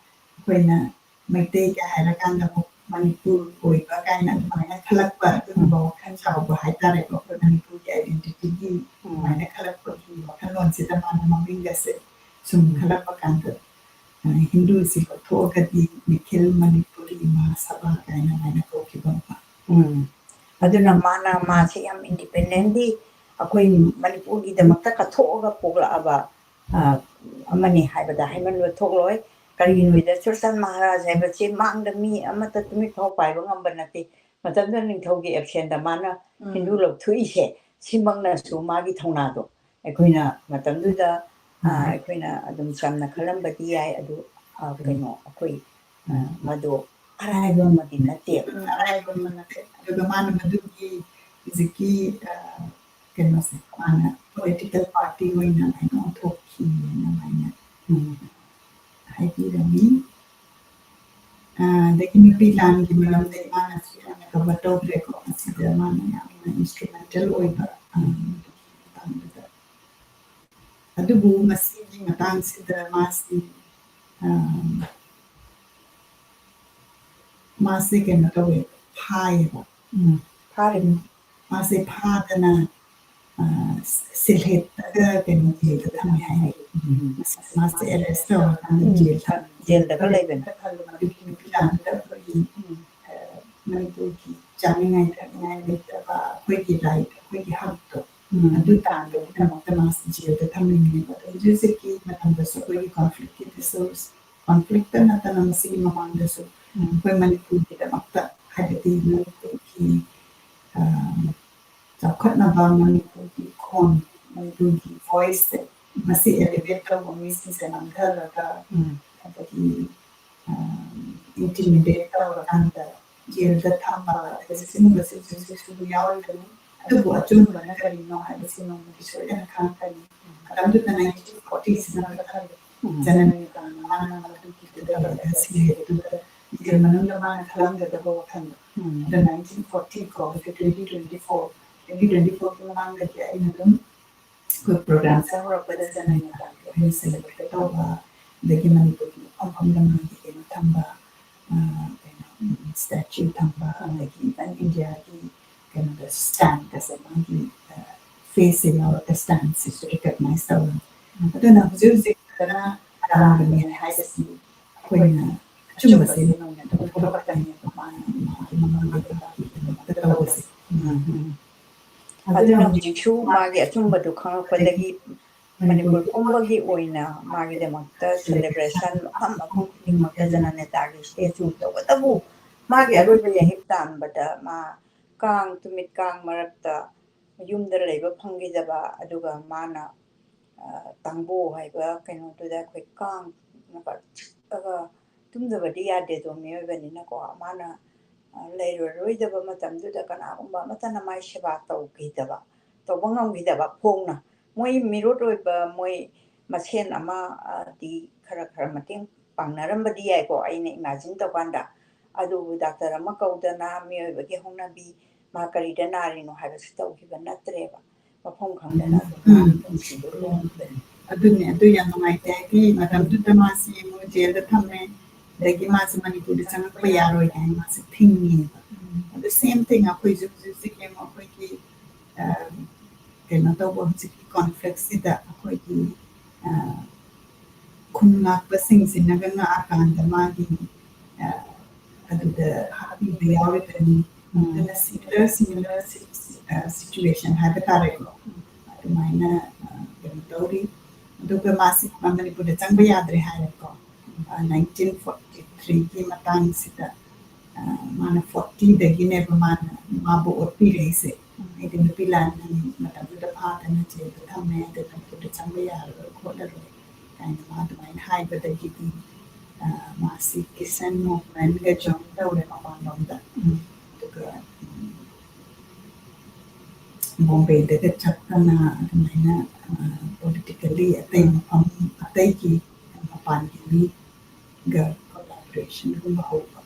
koina maitei ka harakanda Manipur oiba kaina mana khalakpa bo khan chawba haitare ko Manipur ki identity ki mana khalakpa ki wakanon sida mana maminga se sum khalapakanda Hindu si ko thokati Nikhil Manipuri Mahasabha kaina mana ko ki bamba aduna mana ma se yam independently akoi Manipur gi damakta ka thoga pogla aba amani haibada haiman lo thogloi kari noida Churachan Maharaj haiba che mangda mi amata tumi thok pai ba ngamba nate matamda ningthogi absent da mana Hindu lo thui se simangna su magi thongna do akoina matamdu da akoina adum samna khalambadi ai adu kaino akoi mado araiba madi nate araiba manate aduga mana madugi ziki kenose mana political party oina aino thoki na mana haipirami lekin pilan ki malam de mana sirana ka bato breko asida mana ya instrumental oiba adubu masigi matang sida masi kena kawe pai ba masi padana silhet aga kena jil kami hai masi arresto kami jil da kalai ben madukin pilan da koi Manipur ki jamingai ngai beta ba koi ki right koi ki hak to adu tando kamata mas jil da kami ni ba jise ki matam da so koi conflict ki so conflict na tanam si mamang da so koi Manipur ki da makta hadati Manipur ki chakhat na ba Manipur ki kon Manipur ki voice masi elevator wa misi se nanghala ka hadati intimidate or kanda jail da thamba kasi basi susu yawal kani adu bu achun bana kari no hai basi no ki so ena khan kani adam du 1940s na ka khali Jananeta mana madu ki da kasi hetu jail manung da mana khalam da ba khan the 1940 ko 2024 ki mana ga ina dum School programs ꯍꯧꯔꯛꯄꯗ Jananeta ꯑꯩꯈꯣꯏꯅ celebrate ꯇꯧꯕ ꯑꯗꯒꯤ ꯃꯅꯤꯄꯨꯔꯒꯤ ꯃꯐꯝ ꯂꯝꯒꯤ ꯀꯩꯅꯣ ꯊꯝꯕ statue ꯊꯝꯕ ꯑꯗꯒꯤ even Indiaꯒꯤ ꯀꯩꯅꯣꯗ stand-ꯀꯁꯦ ꯃꯥꯒꯤ face ꯌꯥꯎꯔꯒ stand-ꯁꯤꯁꯨ recognize ꯇꯧꯔꯦ ꯑꯗꯨꯅ ꯍꯧꯖꯤꯛ ꯍꯧꯖꯤꯛꯇꯅ ꯑꯔꯥꯟꯕꯅꯤ ꯍꯥꯏꯕꯁꯤ ꯑꯩꯈꯣꯏꯅ ꯑꯆꯨꯝꯕꯁꯦ ꯅꯣꯏꯅ ꯑꯗꯨꯝ ꯊꯣꯛꯂꯛꯀꯅꯦꯕ ꯃꯥꯅ ꯃꯥꯒꯤ ꯃꯃꯥꯡ ꯂꯩꯕꯥꯛꯀꯤꯗꯃꯛꯇ ꯇꯧꯕꯁꯦ ꯑꯗꯨꯅ ꯍꯧꯖꯤꯛꯁꯨ ꯃꯥꯒꯤ ꯑꯆꯨꯝꯕꯗꯨ ꯈꯪꯉꯛꯄꯗꯒꯤ ꯃꯅꯤꯄꯨꯔ ꯄꯨꯝꯕꯒꯤ ꯑꯣꯏꯅ ꯃꯥꯒꯤꯗꯃꯛꯇ ꯁꯦꯂꯦꯕ꯭ꯔꯦꯁꯟ ꯃꯐꯝ ꯃꯐꯝ ꯈꯨꯗꯤꯡꯃꯛꯇ ꯖꯅꯅꯦꯇꯥꯒꯤ ꯁ꯭ꯇꯦꯆꯨ ꯇꯧꯕꯇꯕꯨ ꯃꯥꯒꯤ ꯑꯔꯣꯏꯕ ꯌꯥꯍꯤꯞ ꯇꯥꯟꯕꯗ ꯃꯥ ꯀꯥꯡ ꯇꯨꯃꯤꯠ ꯀꯥꯡ ꯃꯔꯛꯇ ꯌꯨꯝꯗ ꯂꯩꯕ ꯐꯪꯈꯤꯗꯕ ꯑꯗꯨꯒ ꯃꯥꯅ ꯇꯥꯡꯕꯣ ꯍꯥꯏꯕ ꯀꯩꯅꯣꯗꯨꯗ ꯑꯩꯈꯣꯏ ꯀꯥꯡꯅꯒ ꯆꯤꯛꯑꯒ ꯇꯨꯝꯗꯕꯗꯤ ꯌꯥꯗꯦꯗꯣ ꯃꯤꯑꯣꯏꯕꯅꯤꯅꯀꯣ ꯃꯥꯅ ꯂꯩꯔꯔꯣꯏꯗꯕ ꯃꯇꯝꯗꯨꯗ ꯀꯅꯥꯒꯨꯝꯕ ꯑꯃꯠꯇꯅ ꯃꯥꯏ ꯁꯦꯕꯥ ꯇꯧꯕ ꯉꯝꯈꯤꯗꯕ ꯐꯣꯡꯅ ꯃꯣꯏ ꯃꯤꯔꯣꯠ ꯑꯣꯏꯕ ꯃꯣꯏ ꯃꯁꯦꯟ ꯑꯃꯗꯤ ꯈꯔ ꯃꯇꯦꯡ ꯄꯥꯡꯅꯔꯝꯕꯗꯤ ꯌꯥꯏꯀꯣ ꯑꯩꯅ ꯏꯃꯥꯖꯤꯟ ꯇꯧꯀꯥꯟꯗ ꯑꯗꯨꯕꯨ ꯗꯥꯛꯇꯔ ꯑꯃ ꯀꯧꯗꯅ ꯃꯤꯑꯣꯏꯕꯒꯤ ꯍꯧꯅꯕꯤ ꯃꯥ ꯀꯔꯤꯗ ꯅꯥꯔꯤꯅꯣ ꯍꯥꯏꯕꯁꯨ ꯇꯧꯈꯤꯕ ꯅꯠꯇ꯭ꯔꯦꯕ ꯃꯐꯝ ꯈꯪꯗꯅ ꯑꯗꯨꯝ ꯄꯨꯟꯁꯤꯗꯣ ꯂꯣꯟꯈꯤꯕꯅꯤ ꯑꯗꯨꯅꯦ ꯑꯗꯨ ꯌꯥꯝ ꯅꯨꯡꯉꯥꯏꯇꯦ ꯍꯥꯏꯗꯤ ꯃꯇꯝꯗꯨꯗ ꯃꯥꯁꯤ ꯃꯣꯏ ꯖꯦꯜꯗ ꯊꯝꯃꯦ ꯑꯗꯒꯤ ꯃꯥꯁꯤ ꯃꯅꯤꯄꯨꯔꯗ ꯆꯪꯉꯛꯄ ꯌꯥꯔꯣꯏ ꯍꯥꯏꯅ ꯃꯥꯁꯤ ꯊꯤꯡꯉꯦꯕ ꯑꯗꯨ ꯁꯦꯝ ꯊꯤꯡ ꯑꯩꯈꯣꯏꯁꯨ ꯍꯧꯖꯤꯛ ꯌꯦꯡꯉꯣ ꯑꯩꯈꯣꯏꯒꯤ ꯀꯩꯅꯣ ꯇꯧꯕ ꯍꯧꯖꯤꯛꯀꯤ ꯀꯣꯟꯐ꯭ꯂꯤꯛꯁꯤꯗ ꯑꯩꯈꯣꯏꯒꯤ ꯈꯨꯟ ꯉꯥꯛꯄꯁꯤꯡꯁꯤꯅꯒ ꯉꯥꯛꯑꯀꯥꯟꯗ ꯃꯥꯒꯤ ꯑꯗꯨꯗ ꯍꯥꯞꯄꯤꯕ ꯌꯥꯎꯔꯤꯕꯅꯤ ꯑꯗꯨꯅ ꯁꯤꯃꯤꯂꯔ ꯁꯤꯆꯨꯋꯦꯁꯟ ꯍꯥꯏꯕ ꯇꯥꯔꯦꯀꯣ ꯑꯗꯨꯃꯥꯏꯅ ꯀꯩꯅꯣ ꯇꯧꯔꯤ ꯑꯗꯨꯒ ꯃꯥꯁꯤ ꯃꯅꯤꯄꯨꯔꯗ ꯆꯪꯕ ꯌꯥꯗ꯭ꯔꯦ ꯍꯥꯏꯔꯦꯀꯣ 1943ꯒꯤ ꯃꯇꯥꯡꯁꯤꯗ ꯃꯥꯅ 40ꯗꯒꯤꯅꯦꯕ ꯃꯥꯕꯨ ꯑꯣꯠꯄꯤꯔꯛꯏꯁꯦ ꯍꯥꯏꯗꯤ ꯅꯨꯄꯤ ꯂꯥꯟꯒꯤ ꯃꯇꯝꯗꯨꯗ ꯐꯥꯗꯅ ꯖꯦꯜꯗ ꯊꯝꯃꯦ ꯑꯗꯨ ꯃꯅꯤꯄꯨꯔꯗ ꯆꯪꯕ ꯌꯥꯔꯔꯣꯏ ꯈꯣꯠꯂꯔꯣꯏ ꯀꯥꯏꯅ ꯃꯥ ꯑꯗꯨꯃꯥꯏꯅ ꯍꯥꯏꯕꯗꯒꯤꯗꯤ ꯃꯥꯁꯤ ꯀꯤꯁꯟ ꯃꯨꯚꯃꯦꯟꯠꯒ ꯖꯣꯏꯟ ꯇꯧꯔꯦ ꯃꯄꯥꯟꯂꯣꯝꯗ ꯑꯗꯨꯒ ꯕꯣꯝꯕꯦꯗꯒ ꯆꯠꯇꯅ ꯑꯗꯨꯃꯥꯏꯅ ꯄꯣꯂꯤꯇꯤꯀꯦꯜꯂꯤ ꯑꯇꯩ ꯃꯐꯝ ꯑꯇꯩꯒꯤ ꯃꯄꯥꯟꯒꯤ ꯃꯤꯒ ꯀꯣꯂꯥꯕꯣꯔꯦꯁꯟꯒꯨꯝꯕ ꯍꯧꯕ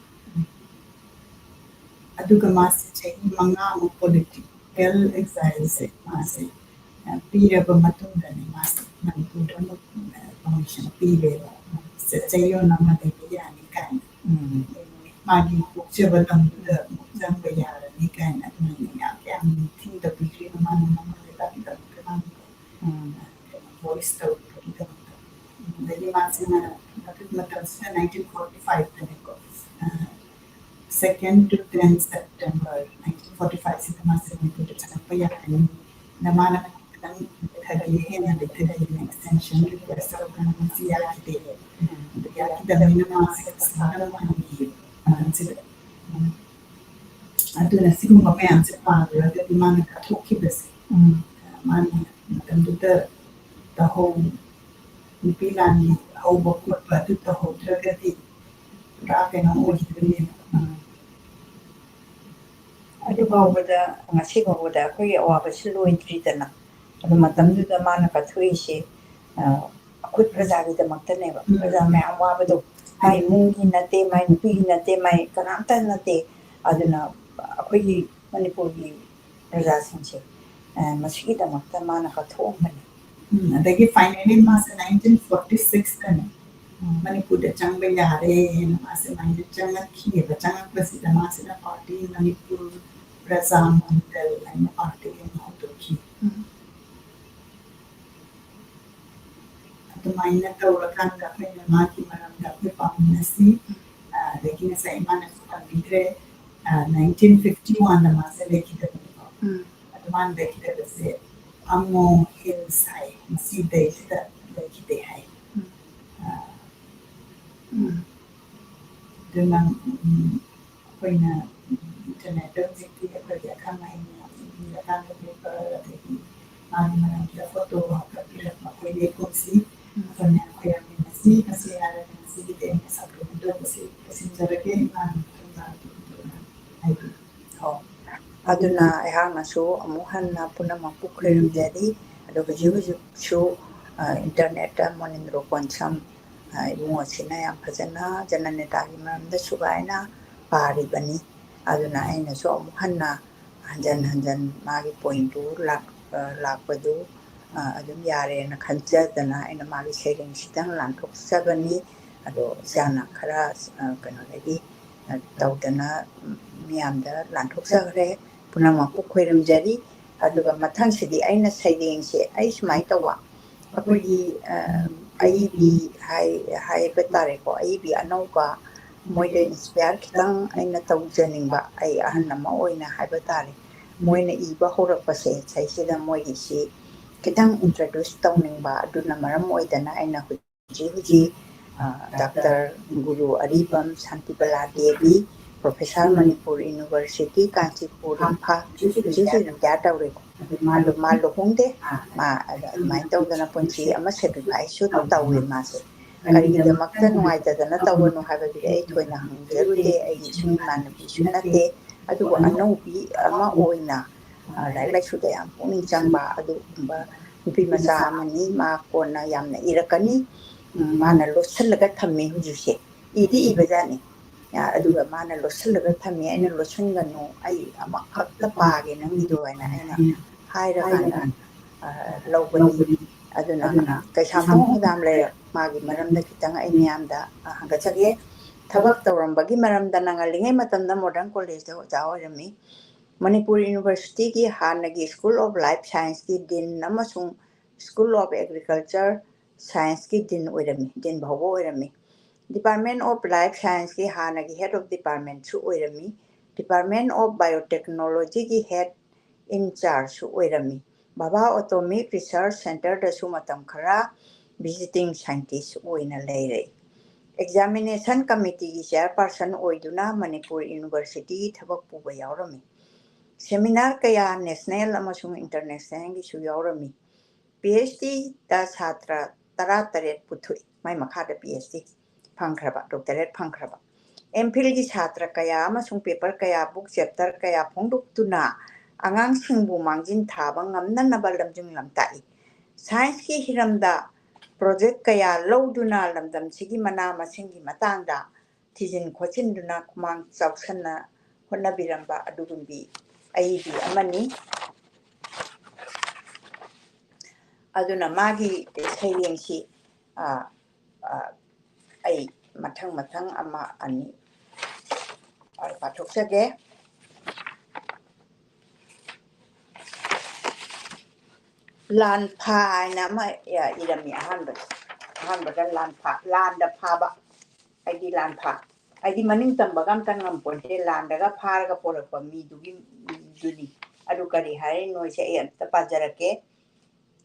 ꯑꯗꯨꯒ ꯃꯥꯁꯤ ꯆꯍꯤ 5 ꯄꯣꯂꯤꯇꯤꯀꯦꯜ ꯑꯦꯛꯖꯥꯏꯜꯁꯦ ꯃꯥꯁꯦ ꯄꯤꯔꯕ ꯃꯇꯨꯡꯗꯅꯦ ꯃꯥꯁꯦ ꯃꯅꯤꯄꯨꯔꯗ ꯑꯃꯨꯛ ꯄꯔꯃꯤꯁꯟ ꯄꯤꯔꯦꯕ ꯆꯌꯣꯜ ꯑꯃ ꯂꯩꯕ ꯌꯥꯅꯤ ꯀꯥꯏꯅ ꯃꯥꯒꯤ ꯄꯣꯛꯆꯕ ꯂꯝꯗꯨꯗ ꯑꯃꯨꯛ ꯆꯪꯕ ꯌꯥꯔꯅꯤ ꯀꯥꯏꯅ ꯑꯗꯨꯃꯥꯏꯅ ꯌꯥꯝ ꯊꯤꯡꯗꯕꯤꯈ꯭ꯔꯤꯕ ꯃꯥꯅ ꯃꯃꯥ ꯂꯩꯕꯥꯛꯀꯤꯗꯃꯛꯇ ꯃꯥꯅ ꯚꯣꯏꯁ ꯇꯧꯕꯒꯤꯗꯃꯛꯇ ꯑꯗꯒꯤ ꯃꯥꯁꯤꯅ ꯑꯗꯨꯒꯤ ꯃꯇꯝꯁꯤꯗ 1945ꯗꯅꯦꯀꯣ Second to 10 September 1945 ꯃꯥꯁꯤ ꯃꯅꯤꯄꯨꯔꯗ ꯆꯪꯉꯛꯄ ꯌꯥꯔꯅꯤ ꯃꯥꯅ ꯈꯤꯇꯪ ꯍꯦꯟꯅ ꯂꯩꯊꯒꯦꯅ ꯑꯦꯛꯁꯇꯦꯟꯁꯟ ꯔꯤꯀ꯭ꯋꯦꯁ ꯇꯧꯔꯀꯥꯟꯗ ꯃꯥꯁꯤ ꯌꯥꯈꯤꯗꯦ ꯑꯗꯨ ꯌꯥꯈꯤꯗꯕꯅꯤꯅ ꯃꯥꯁꯤ ꯀꯁꯥꯔꯗ ꯑꯃꯨꯛ ꯍꯟꯈꯤꯌꯦꯕ ꯃꯇꯝꯁꯤꯗ ꯑꯗꯨꯅ ꯁꯤꯒꯨꯝꯕ ꯃꯌꯥꯝꯁꯦ ꯄꯥꯔꯨꯔꯒꯗꯤ ꯃꯥꯅ ꯀꯠꯊꯣꯛꯈꯤꯕꯁꯦ ꯃꯥꯅ ꯃꯇꯝꯗꯨꯗ ꯅꯨꯄꯤ ꯂꯥꯟꯒꯤ ꯍꯧꯕ ꯈꯣꯠꯄ ꯑꯗꯨ ꯇꯧꯍꯧꯗ꯭ꯔꯒꯗꯤ ꯄꯨꯔꯥ ꯀꯩꯅꯣ ꯑꯣꯏꯈꯤꯗꯣꯏꯅꯦꯕ ꯑꯗꯨ ꯐꯥꯎꯕꯗ ꯉꯁꯤ ꯐꯥꯎꯕꯗ ꯑꯩꯈꯣꯏꯒꯤ ꯑꯋꯥꯕꯁꯤ ꯂꯣꯏꯗ꯭ꯔꯤꯗꯅ ꯑꯗꯨ ꯃꯇꯝꯗꯨꯗ ꯃꯥꯅ ꯀꯠꯊꯣꯛꯏꯁꯦ ꯑꯩꯈꯣꯏ ꯄ꯭ꯔꯖꯥꯒꯤꯗꯃꯛꯇꯅꯦꯕ ꯄ꯭ꯔꯖꯥ ꯃꯌꯥꯝ ꯋꯥꯕꯗꯣ ꯃꯥꯏ ꯏꯃꯨꯡꯒꯤ ꯅꯠꯇꯦ ꯃꯥꯏ ꯅꯨꯄꯤꯒꯤ ꯅꯠꯇꯦ ꯃꯥꯏ ꯀꯅꯥꯝꯇ ꯅꯠꯇꯦ ꯑꯗꯨꯅ ꯑꯩꯈꯣꯏꯒꯤ ꯃꯅꯤꯄꯨꯔꯒꯤ ꯄ꯭ꯔꯖꯥꯁꯤꯡꯁꯦ ꯃꯁꯤꯒꯤꯗꯃꯛꯇ ꯃꯥꯅ ꯀꯠꯊꯣꯛꯑꯝꯕꯅꯤ ꯑꯗꯒꯤ ꯐꯥꯏꯅꯦꯜꯂꯤ ꯃꯥꯁꯦ 1946ꯗꯅꯦ ꯃꯅꯤꯄꯨꯔꯗ ꯆꯪꯕ ꯌꯥꯔꯦꯅ ꯃꯥꯁꯦ ꯃꯥꯏꯅ ꯆꯪꯉꯛꯈꯤꯑꯕ ꯆꯪꯉꯛꯄꯁꯤꯗ ꯃꯥꯁꯤꯅ ꯄꯥꯔꯇꯤ ꯃꯅꯤꯄꯨꯔ ꯄ꯭ꯔꯖꯥ ꯃꯟꯗꯜ ꯍꯥꯏꯅ ꯄꯥꯔꯇꯤ ꯑꯃ ꯍꯧꯗꯣꯛꯈꯤ ꯑꯗꯨꯃꯥꯏꯅ ꯇꯧꯔꯀꯥꯟꯗ ꯑꯩꯈꯣꯏꯅ ꯃꯥꯒꯤ ꯃꯔꯝꯗ ꯑꯩꯈꯣꯏ ꯄꯥꯃꯤꯟꯅꯁꯤ ꯑꯗꯒꯤ ꯉꯁꯥꯏ ꯏꯃꯥꯅꯁꯨ ꯄꯟꯕꯤꯈ꯭ꯔꯦ 1951ꯗ ꯃꯥꯁꯦ ꯂꯩꯈꯤꯗꯕꯅꯤꯀꯣ ꯑꯗꯨ ꯃꯥꯅ ꯂꯩꯈꯤꯗꯕꯁꯦ ꯑꯃꯣ ꯍꯤꯜꯁ ꯍꯥꯏ ꯃꯁꯤꯗꯩꯁꯤꯗ ꯂꯩꯈꯤꯗꯦ ꯍꯥꯏ ꯑꯗꯨꯅ ꯑꯩꯈꯣꯏꯅ ꯏꯟꯇꯔꯅꯦꯠꯇ ꯍꯧꯖꯤꯛꯇꯤ ꯑꯩꯈꯣꯏꯒꯤ ꯑꯈꯪ ꯑꯍꯩ ꯃꯌꯥꯝꯁꯤ ꯏꯔꯀꯥꯟꯗ ꯄꯦꯄꯔ ꯑꯗꯒꯤ ꯃꯥꯒꯤ ꯃꯔꯝꯗ ꯐꯣꯇꯣ ꯍꯥꯞꯀꯠꯄꯤꯔꯛꯄ ꯑꯩꯈꯣꯏ ꯂꯦꯞꯄꯁꯤ ꯑꯩꯈꯣꯏ ꯃꯌꯥꯝ ꯈꯣꯏꯔꯝꯃꯤꯟꯅꯁꯤ ꯃꯁꯤ ꯍꯥꯏꯔꯒ ꯉꯁꯤꯒꯤꯗꯤ ꯑꯩꯅ ꯁꯞꯄ꯭ꯂꯤꯃꯦꯟ ꯇꯧꯕꯁꯤ ꯂꯣꯏꯁꯤꯟꯖꯔꯒꯦ ꯏꯃꯥꯅ ꯍꯥꯏꯕꯤꯌꯨ ꯑꯗꯨꯅ ꯑꯩꯍꯥꯛꯅꯁꯨ ꯑꯃꯨꯛ ꯍꯟꯅ ꯄꯨꯝꯅꯃꯛꯄꯨ ꯈꯣꯏꯔꯝꯖꯔꯤ ꯑꯗꯣ ꯍꯧꯖꯤꯛꯁꯨ ꯏꯟꯇꯔꯅꯦꯠꯇ ꯃꯣꯅꯤꯟꯗ꯭ꯔꯣ ꯀꯣꯟꯁꯝ ꯏꯕꯨꯡ ꯑꯁꯤꯅ ꯌꯥꯝ ꯐꯖꯅ ꯖꯅꯅꯦꯇꯥꯒꯤ ꯃꯔꯝꯗ ꯁꯨꯒꯥꯏꯅ ꯄꯥꯔꯤꯕꯅꯤ ꯑꯗꯨꯅ ꯑꯩꯅꯁꯨ ꯑꯃꯨꯛ ꯍꯟꯅ ꯍꯟꯖꯟ ꯃꯥꯒꯤ ꯄꯣꯏꯟꯇꯨ ꯂꯥꯛꯄꯗꯨ ꯑꯗꯨꯝ ꯌꯥꯔꯦꯅ ꯈꯟꯖꯗꯅ ꯑꯩꯅ ꯃꯥꯒꯤ ꯁꯩꯔꯦꯡꯁꯤꯗꯪ ꯂꯥꯟꯊꯣꯛꯆꯕꯅꯤ ꯑꯗꯣ ꯖꯥꯅ ꯈꯔ ꯀꯩꯅꯣꯗꯒꯤ ꯇꯧꯗꯅ ꯃꯤꯌꯥꯝꯗ ꯂꯥꯟꯊꯣꯛꯆꯈ꯭ꯔꯦ ꯄꯨꯝꯅꯃꯛꯄꯨ ꯈꯣꯏꯔꯝꯖꯔꯤ ꯑꯗꯨꯒ ꯃꯊꯪꯁꯤꯗꯤ ꯑꯩꯅ ꯁꯩꯔꯦꯡꯁꯦ ꯑꯩ ꯁꯨꯃꯥꯏꯅ ꯇꯧꯕ ꯑꯩꯈꯣꯏꯒꯤ ꯑꯏꯕꯤ ꯍꯥꯏꯕ ꯇꯥꯔꯦꯀꯣ ꯑꯏꯕꯤ ꯑꯅꯧꯕ ꯃꯣꯏꯗ ꯏꯟꯁꯄꯤꯌꯔ ꯈꯤꯇꯪ ꯑꯩꯅ ꯇꯧꯖꯅꯤꯡꯕ ꯑꯩ ꯑꯍꯟ ꯑꯃ ꯑꯣꯏꯅ ꯍꯥꯏꯕ ꯇꯥꯔꯦ ꯃꯣꯏꯅ ꯏꯕ ꯍꯧꯔꯛꯄꯁꯦ ꯁꯤꯗ ꯃꯣꯏꯒꯤꯁꯤ ꯈꯤꯇꯪ ꯏꯟꯇ꯭ꯔꯣꯗ꯭ꯌꯨꯁ ꯇꯧꯅꯤꯡꯕ ꯑꯗꯨꯅ ꯃꯔꯝ ꯑꯣꯏꯗꯅ ꯑꯩꯅ ꯍꯧꯖꯤꯛ ꯗꯥꯛꯇꯔ ꯒꯨꯔꯨ ꯑꯔꯤꯕꯝ ꯁꯥꯟꯇꯤꯕꯂꯥ ꯗꯦꯕꯤ ꯄ꯭ꯔꯣꯐꯦꯁꯔ ꯃꯅꯤꯄꯨꯔ ꯌꯨꯅꯤꯚꯔꯁꯤꯇꯤ ꯀꯥꯟꯆꯤꯄꯨꯔ ꯏꯝꯐꯥꯜ ꯍꯧꯖꯤꯛꯁꯨ ꯔꯤꯇꯥꯌꯔ ꯇꯧꯔꯦꯀꯣ ꯑꯗꯣ ꯃꯥ ꯂꯨꯍꯣꯡꯗꯦ ꯃꯥ ꯑꯗꯨꯃꯥꯏꯅ ꯇꯧꯗꯅ ꯄꯨꯟꯁꯤ ꯑꯃ ꯁꯦꯀ꯭ꯔꯤꯐꯥꯏꯁꯁꯨ ꯇꯧꯋꯦ ꯃꯥꯁꯦ ꯀꯔꯤꯒꯤꯗꯃꯛꯇ ꯅꯨꯡꯉꯥꯏꯇꯗꯅ ꯇꯧꯕꯅꯣ ꯍꯥꯏꯕꯗꯨꯗꯤ ꯑꯩ ꯊꯣꯏꯅ ꯍꯪꯖꯔꯨꯗꯦ ꯑꯩꯒꯤ ꯁꯨꯝ ꯏꯃꯥꯟꯅꯕꯤꯁꯨ ꯅꯠꯇꯦ ꯑꯗꯨꯕꯨ ꯑꯅꯧꯕꯤ ꯑꯃ ꯑꯣꯏꯅ ꯂꯥꯏꯔꯤꯛ ꯂꯥꯏꯁꯨꯗ ꯌꯥꯝ ꯄꯨꯛꯅꯤꯡ ꯆꯪꯕ ꯑꯗꯨꯒꯨꯝꯕ ꯅꯨꯄꯤ ꯃꯆꯥ ꯑꯃꯅꯤ ꯃꯥ ꯀꯣꯟꯅ ꯌꯥꯝꯅ ꯏꯔꯛꯀꯅꯤ ꯃꯥꯅ ꯂꯣꯠꯁꯤꯜꯂꯒ ꯊꯝꯃꯦ ꯍꯧꯖꯤꯛꯁꯦ ꯏꯗꯤ ꯏꯕꯖꯥꯠꯅꯤ ꯑꯗꯨꯒ ꯃꯥꯅ ꯂꯣꯠꯁꯤꯜꯂꯒ ꯊꯝꯃꯦ ꯑꯩꯅ ꯂꯣꯠꯁꯤꯟꯒꯅꯨ ꯑꯩ ꯑꯃꯈꯛꯇ ꯄꯥꯒꯦ ꯅꯪꯒꯤꯗꯣ ꯍꯥꯏꯅ ꯑꯩꯅ ꯍꯥꯏꯔꯀꯥꯟꯗ ꯂꯧꯕꯅꯤ ꯑꯗꯨꯅ ꯀꯩꯁꯥꯝꯊꯣꯡ ꯍꯨꯗꯥꯝ ꯂꯩꯔꯛ ꯃꯥꯒꯤ ꯃꯔꯝꯗ ꯈꯤꯇꯪ ꯑꯩ ꯃꯤꯌꯥꯝꯗ ꯍꯪꯒꯠꯆꯒꯦ ꯊꯕꯛ ꯇꯧꯔꯝꯕꯒꯤ ꯃꯔꯝꯗ ꯉꯜꯂꯤꯉꯩ ꯃꯇꯝꯗ ꯃꯣꯗꯔꯟ ꯀꯣꯂꯦꯖꯇ ꯑꯣꯖꯥ ꯑꯣꯏꯔꯝꯃꯤ ꯃꯅꯤꯄꯨꯔ ꯌꯨꯅꯤꯚꯔꯁꯤꯇꯤꯒꯤ ꯍꯥꯟꯅꯒꯤ ꯁ꯭ꯀꯨꯜ ꯑꯣꯐ ꯂꯥꯏꯐ ꯁꯥꯏꯟꯁꯀꯤ ꯗꯤꯟ ꯑꯃꯁꯨꯡ ꯁ꯭ꯀꯨꯜ ꯑꯣꯐ ꯑꯦꯒ꯭ꯔꯤꯀꯜꯆꯔ ꯁꯥꯏꯟꯁꯀꯤ ꯗꯤꯟ ꯑꯣꯏꯔꯝꯃꯤ ꯗꯤꯟ ꯐꯥꯎꯕ ꯑꯣꯏꯔꯝꯃꯤ ꯗꯤꯄꯥꯔꯠꯃꯦꯟ ꯑꯣꯐ ꯂꯥꯏꯐ ꯁꯥꯏꯟꯁꯀꯤ ꯍꯥꯟꯅꯒꯤ ꯍꯦꯗ ꯑꯣꯐ ꯗꯤꯄꯥꯔꯠꯃꯦꯟꯁꯨ ꯑꯣꯏꯔꯝꯃꯤ ꯗꯤꯄꯥꯔꯠꯃꯦꯟ ꯑꯣꯐ ꯕꯥꯏꯑꯣꯇꯦꯛꯅꯣꯂꯣꯖꯤꯒꯤ ꯍꯦꯗ ꯏꯟꯆꯥꯔꯖꯁꯨ ꯑꯣꯏꯔꯝꯃꯤ ꯕꯥꯕꯥ ꯑꯣꯇꯣꯃꯤꯛ ꯔꯤꯁꯔꯁ ꯁꯦꯟꯇꯔꯗꯁꯨ ꯃꯇꯝ ꯈꯔ ꯚꯤꯖꯤꯇꯤꯡ ꯁꯥꯏꯟꯇꯤꯁ ꯑꯣꯏꯅ ꯂꯩꯔꯛꯏ ꯑꯦꯛꯖꯥꯃꯤꯅꯦꯁꯟ ꯀꯃꯤꯇꯤꯒꯤ ꯆꯤꯌꯔꯄꯥꯔꯁꯟ ꯑꯣꯏꯗꯨꯅ ꯃꯅꯤꯄꯨꯔ ꯌꯨꯅꯤꯚꯔꯁꯤꯇꯤꯒꯤ ꯊꯕꯛ ꯄꯨꯕ ꯌꯥꯎꯔꯝꯃꯤ ꯁꯦꯃꯤꯅꯥꯔ ꯀꯌꯥ ꯅꯦꯁꯅꯦꯜ ꯑꯃꯁꯨꯡ ꯏꯟꯇꯔꯅꯦꯁꯅꯦꯜꯒꯤꯁꯨ ꯌꯥꯎꯔꯝꯃꯤ ꯄꯤ ꯑꯩꯆ ꯗꯤꯗ ꯁꯥꯇ꯭ꯔ 18 ꯄꯨꯊꯣꯛꯏ ꯃꯥꯏ ꯃꯈꯥꯗ ꯄꯤ ꯑꯩꯆ ꯗꯤ ꯐꯪꯈ꯭ꯔꯕ ꯗꯣꯛꯇꯔꯦꯠ ꯐꯪꯈ꯭ꯔꯕ ꯑꯦꯝꯐꯤꯜꯒꯤ ꯁꯥꯇ꯭ꯔ ꯀꯌꯥ ꯑꯃꯁꯨꯡ ꯄꯦꯄꯔ ꯀꯌꯥ ꯕꯨꯛ ꯆꯦꯞꯇꯔ ꯀꯌా ꯐꯣꯡꯗꯣꯛꯇꯨꯅ ꯑꯉꯥꯡꯁꯤꯡꯕꯨ ꯃꯥꯡꯖꯤꯟ ꯊꯥꯕ ꯉꯝꯅꯅꯕ ꯂꯝꯖꯤꯡ ꯂꯝꯇꯥꯛꯏ ꯁꯥꯏꯟꯁꯀꯤ ꯍꯤꯔꯝꯗ ꯄ꯭ꯔꯣꯖꯦꯛ ꯀꯌꯥ ꯂꯧꯗꯨꯅ ꯂꯝꯗꯝꯁꯤꯒꯤ ꯃꯅꯥ ꯃꯁꯤꯡꯒꯤ ꯃꯇꯥꯡꯗ ꯊꯤꯖꯤꯟ ꯈꯣꯠꯆꯤꯟꯗꯨꯅ ꯈꯨꯃꯥꯡ ꯆꯥꯎꯁꯟꯅ ꯍꯣꯠꯅꯕꯤꯔꯝꯕ ꯑꯗꯨꯒꯨꯝꯕꯤ ꯑꯏꯕꯤ ꯑꯃꯅꯤ ꯑꯗꯨꯅ ꯃꯥꯒꯤ ꯁꯩꯔꯦꯡꯁꯤ ꯑꯩ ꯃꯊꯪ ꯑꯃ ꯑꯅꯤ ꯄꯥꯊꯣꯛꯆꯒꯦ ꯂꯥꯟꯐꯥ ꯍꯥꯏꯅ ꯑꯃ ꯏꯔꯝꯃꯤ ꯑꯍꯥꯟꯕꯗ ꯂꯥꯟꯐꯥ ꯂꯥꯟꯗ ꯐꯥꯕ ꯑꯩꯗꯤ ꯂꯥꯟꯐꯥ ꯑꯩꯗꯤ ꯃꯅꯤꯡ ꯇꯝꯕꯒ ꯑꯝꯇ ꯉꯝꯄꯣꯟꯇꯦ ꯂꯥꯟꯗꯒ ꯐꯥꯔꯒ ꯄꯣꯔꯛꯄ ꯃꯤꯗꯨꯅꯤ ꯑꯗꯨ ꯀꯔꯤ ꯍꯥꯏꯔꯤꯅꯣꯁꯦ ꯑꯩ ꯑꯝꯇ ꯄꯥꯖꯔꯛꯀꯦ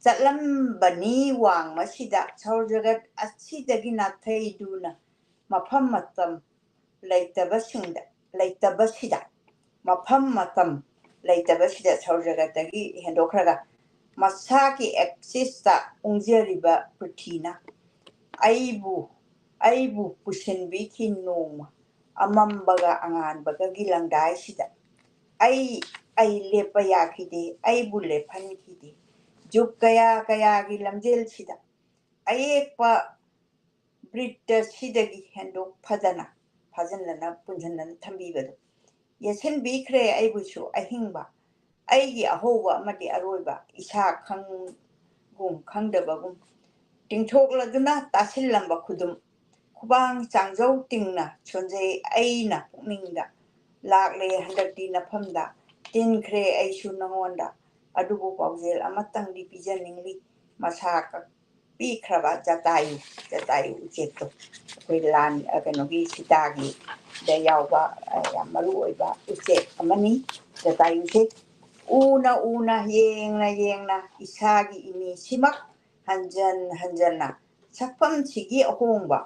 ꯆꯠꯂꯝꯕꯅꯤ ꯋꯥꯡꯃꯁꯤꯗ ꯁꯧꯔ ꯖꯒꯠ ꯑꯁꯤꯗꯒꯤ ꯅꯥꯊꯩꯗꯨꯅ ꯃꯐꯝ ꯃꯇꯝ ꯂꯩꯇꯕꯁꯤꯗ ꯃꯐꯝ ꯃꯇꯝ ꯂꯩꯇꯕꯁꯤꯗ ꯁꯧꯔ ꯖꯒꯠꯇꯒꯤ ꯍꯦꯟꯗꯣꯛꯈ꯭ꯔꯒ ꯃꯁꯥꯒꯤ ꯑꯦꯛꯁꯤꯁꯇ ꯎꯪꯖꯔꯤꯕ ꯄ꯭ꯔꯤꯊꯤꯅ ꯑꯩꯕꯨ ꯄꯨꯁꯤꯟꯕꯤꯈꯤ ꯅꯣꯡꯃ ꯑꯃꯝꯕꯒ ꯑꯉꯥꯟꯕꯒꯒꯤ ꯂꯪꯗꯥꯏꯁꯤꯗ ꯑꯩ ꯂꯦꯞꯄ ꯌꯥꯈꯤꯗꯦ ꯑꯩꯕꯨ ꯂꯦꯞꯍꯟꯈꯤꯗꯦ ꯖꯨꯛ ꯀꯌꯥꯒꯤ ꯂꯝꯖꯦꯜꯁꯤꯗ ꯑꯌꯦꯛꯄ ꯕ꯭ꯔꯤꯠꯇꯁꯤꯗꯒꯤ ꯍꯦꯟꯗꯣꯛ ꯐꯥꯖꯤꯟꯂꯅ ꯄꯨꯟꯁꯤꯟꯂꯅ ꯊꯝꯕꯤꯕꯗꯣ ꯌꯦꯠꯁꯤꯟꯕꯤꯈ꯭ꯔꯦ ꯑꯩꯕꯨꯁꯨ ꯑꯍꯤꯡꯕ ꯑꯩꯒꯤ ꯑꯍꯧꯕ ꯑꯃꯗꯤ ꯑꯔꯣꯏꯕ ꯏꯁꯥ ꯈꯪꯒꯨꯝ ꯈꯪꯗꯕꯒꯨꯝ ꯇꯤꯡꯊꯣꯛꯂꯗꯨꯅ ꯇꯥꯁꯤꯜꯂꯝꯕ ꯈꯨꯗꯨꯝ ꯈꯨꯕꯥꯡ ꯆꯥꯡꯖꯧ ꯇꯤꯡꯅ ꯁꯣꯟꯖꯩ ꯑꯩꯅ ꯄꯨꯛꯅꯤꯡꯗ ꯂꯥꯛꯂꯦ ꯍꯟꯗꯛꯇꯤ ꯅꯐꯝꯗ ꯇꯤꯟꯈ꯭ꯔꯦ ꯑꯩꯁꯨ ꯅꯉꯣꯟꯗ ꯑꯗꯨꯕꯨ ꯄꯥꯎꯖꯦꯜ ꯑꯃꯇꯪꯗꯤ ꯄꯤꯖꯅꯤꯡꯂꯤ ꯃꯁꯥ ꯀꯛꯄꯤꯈ꯭ꯔꯕ ꯖꯇꯥꯌꯨ ꯎꯆꯦꯛꯇꯣ ꯑꯩꯈꯣꯏ ꯂꯥꯟ ꯀꯩꯅꯣꯒꯤ ꯁꯤꯇꯥꯒꯤꯗ ꯌꯥꯎꯕ ꯌꯥꯝ ꯃꯔꯨ ꯑꯣꯏꯕ ꯎꯆꯦꯛ ꯑꯃꯅꯤ ꯖꯇꯥꯌꯨꯁꯦ ꯎꯅ ꯌꯦꯡꯅ ꯏꯁꯥꯒꯤ ꯏꯃꯤꯁꯤꯃꯛ ꯍꯟꯖꯟꯅ ꯁꯛꯐꯝꯁꯤꯒꯤ ꯑꯍꯣꯡꯕ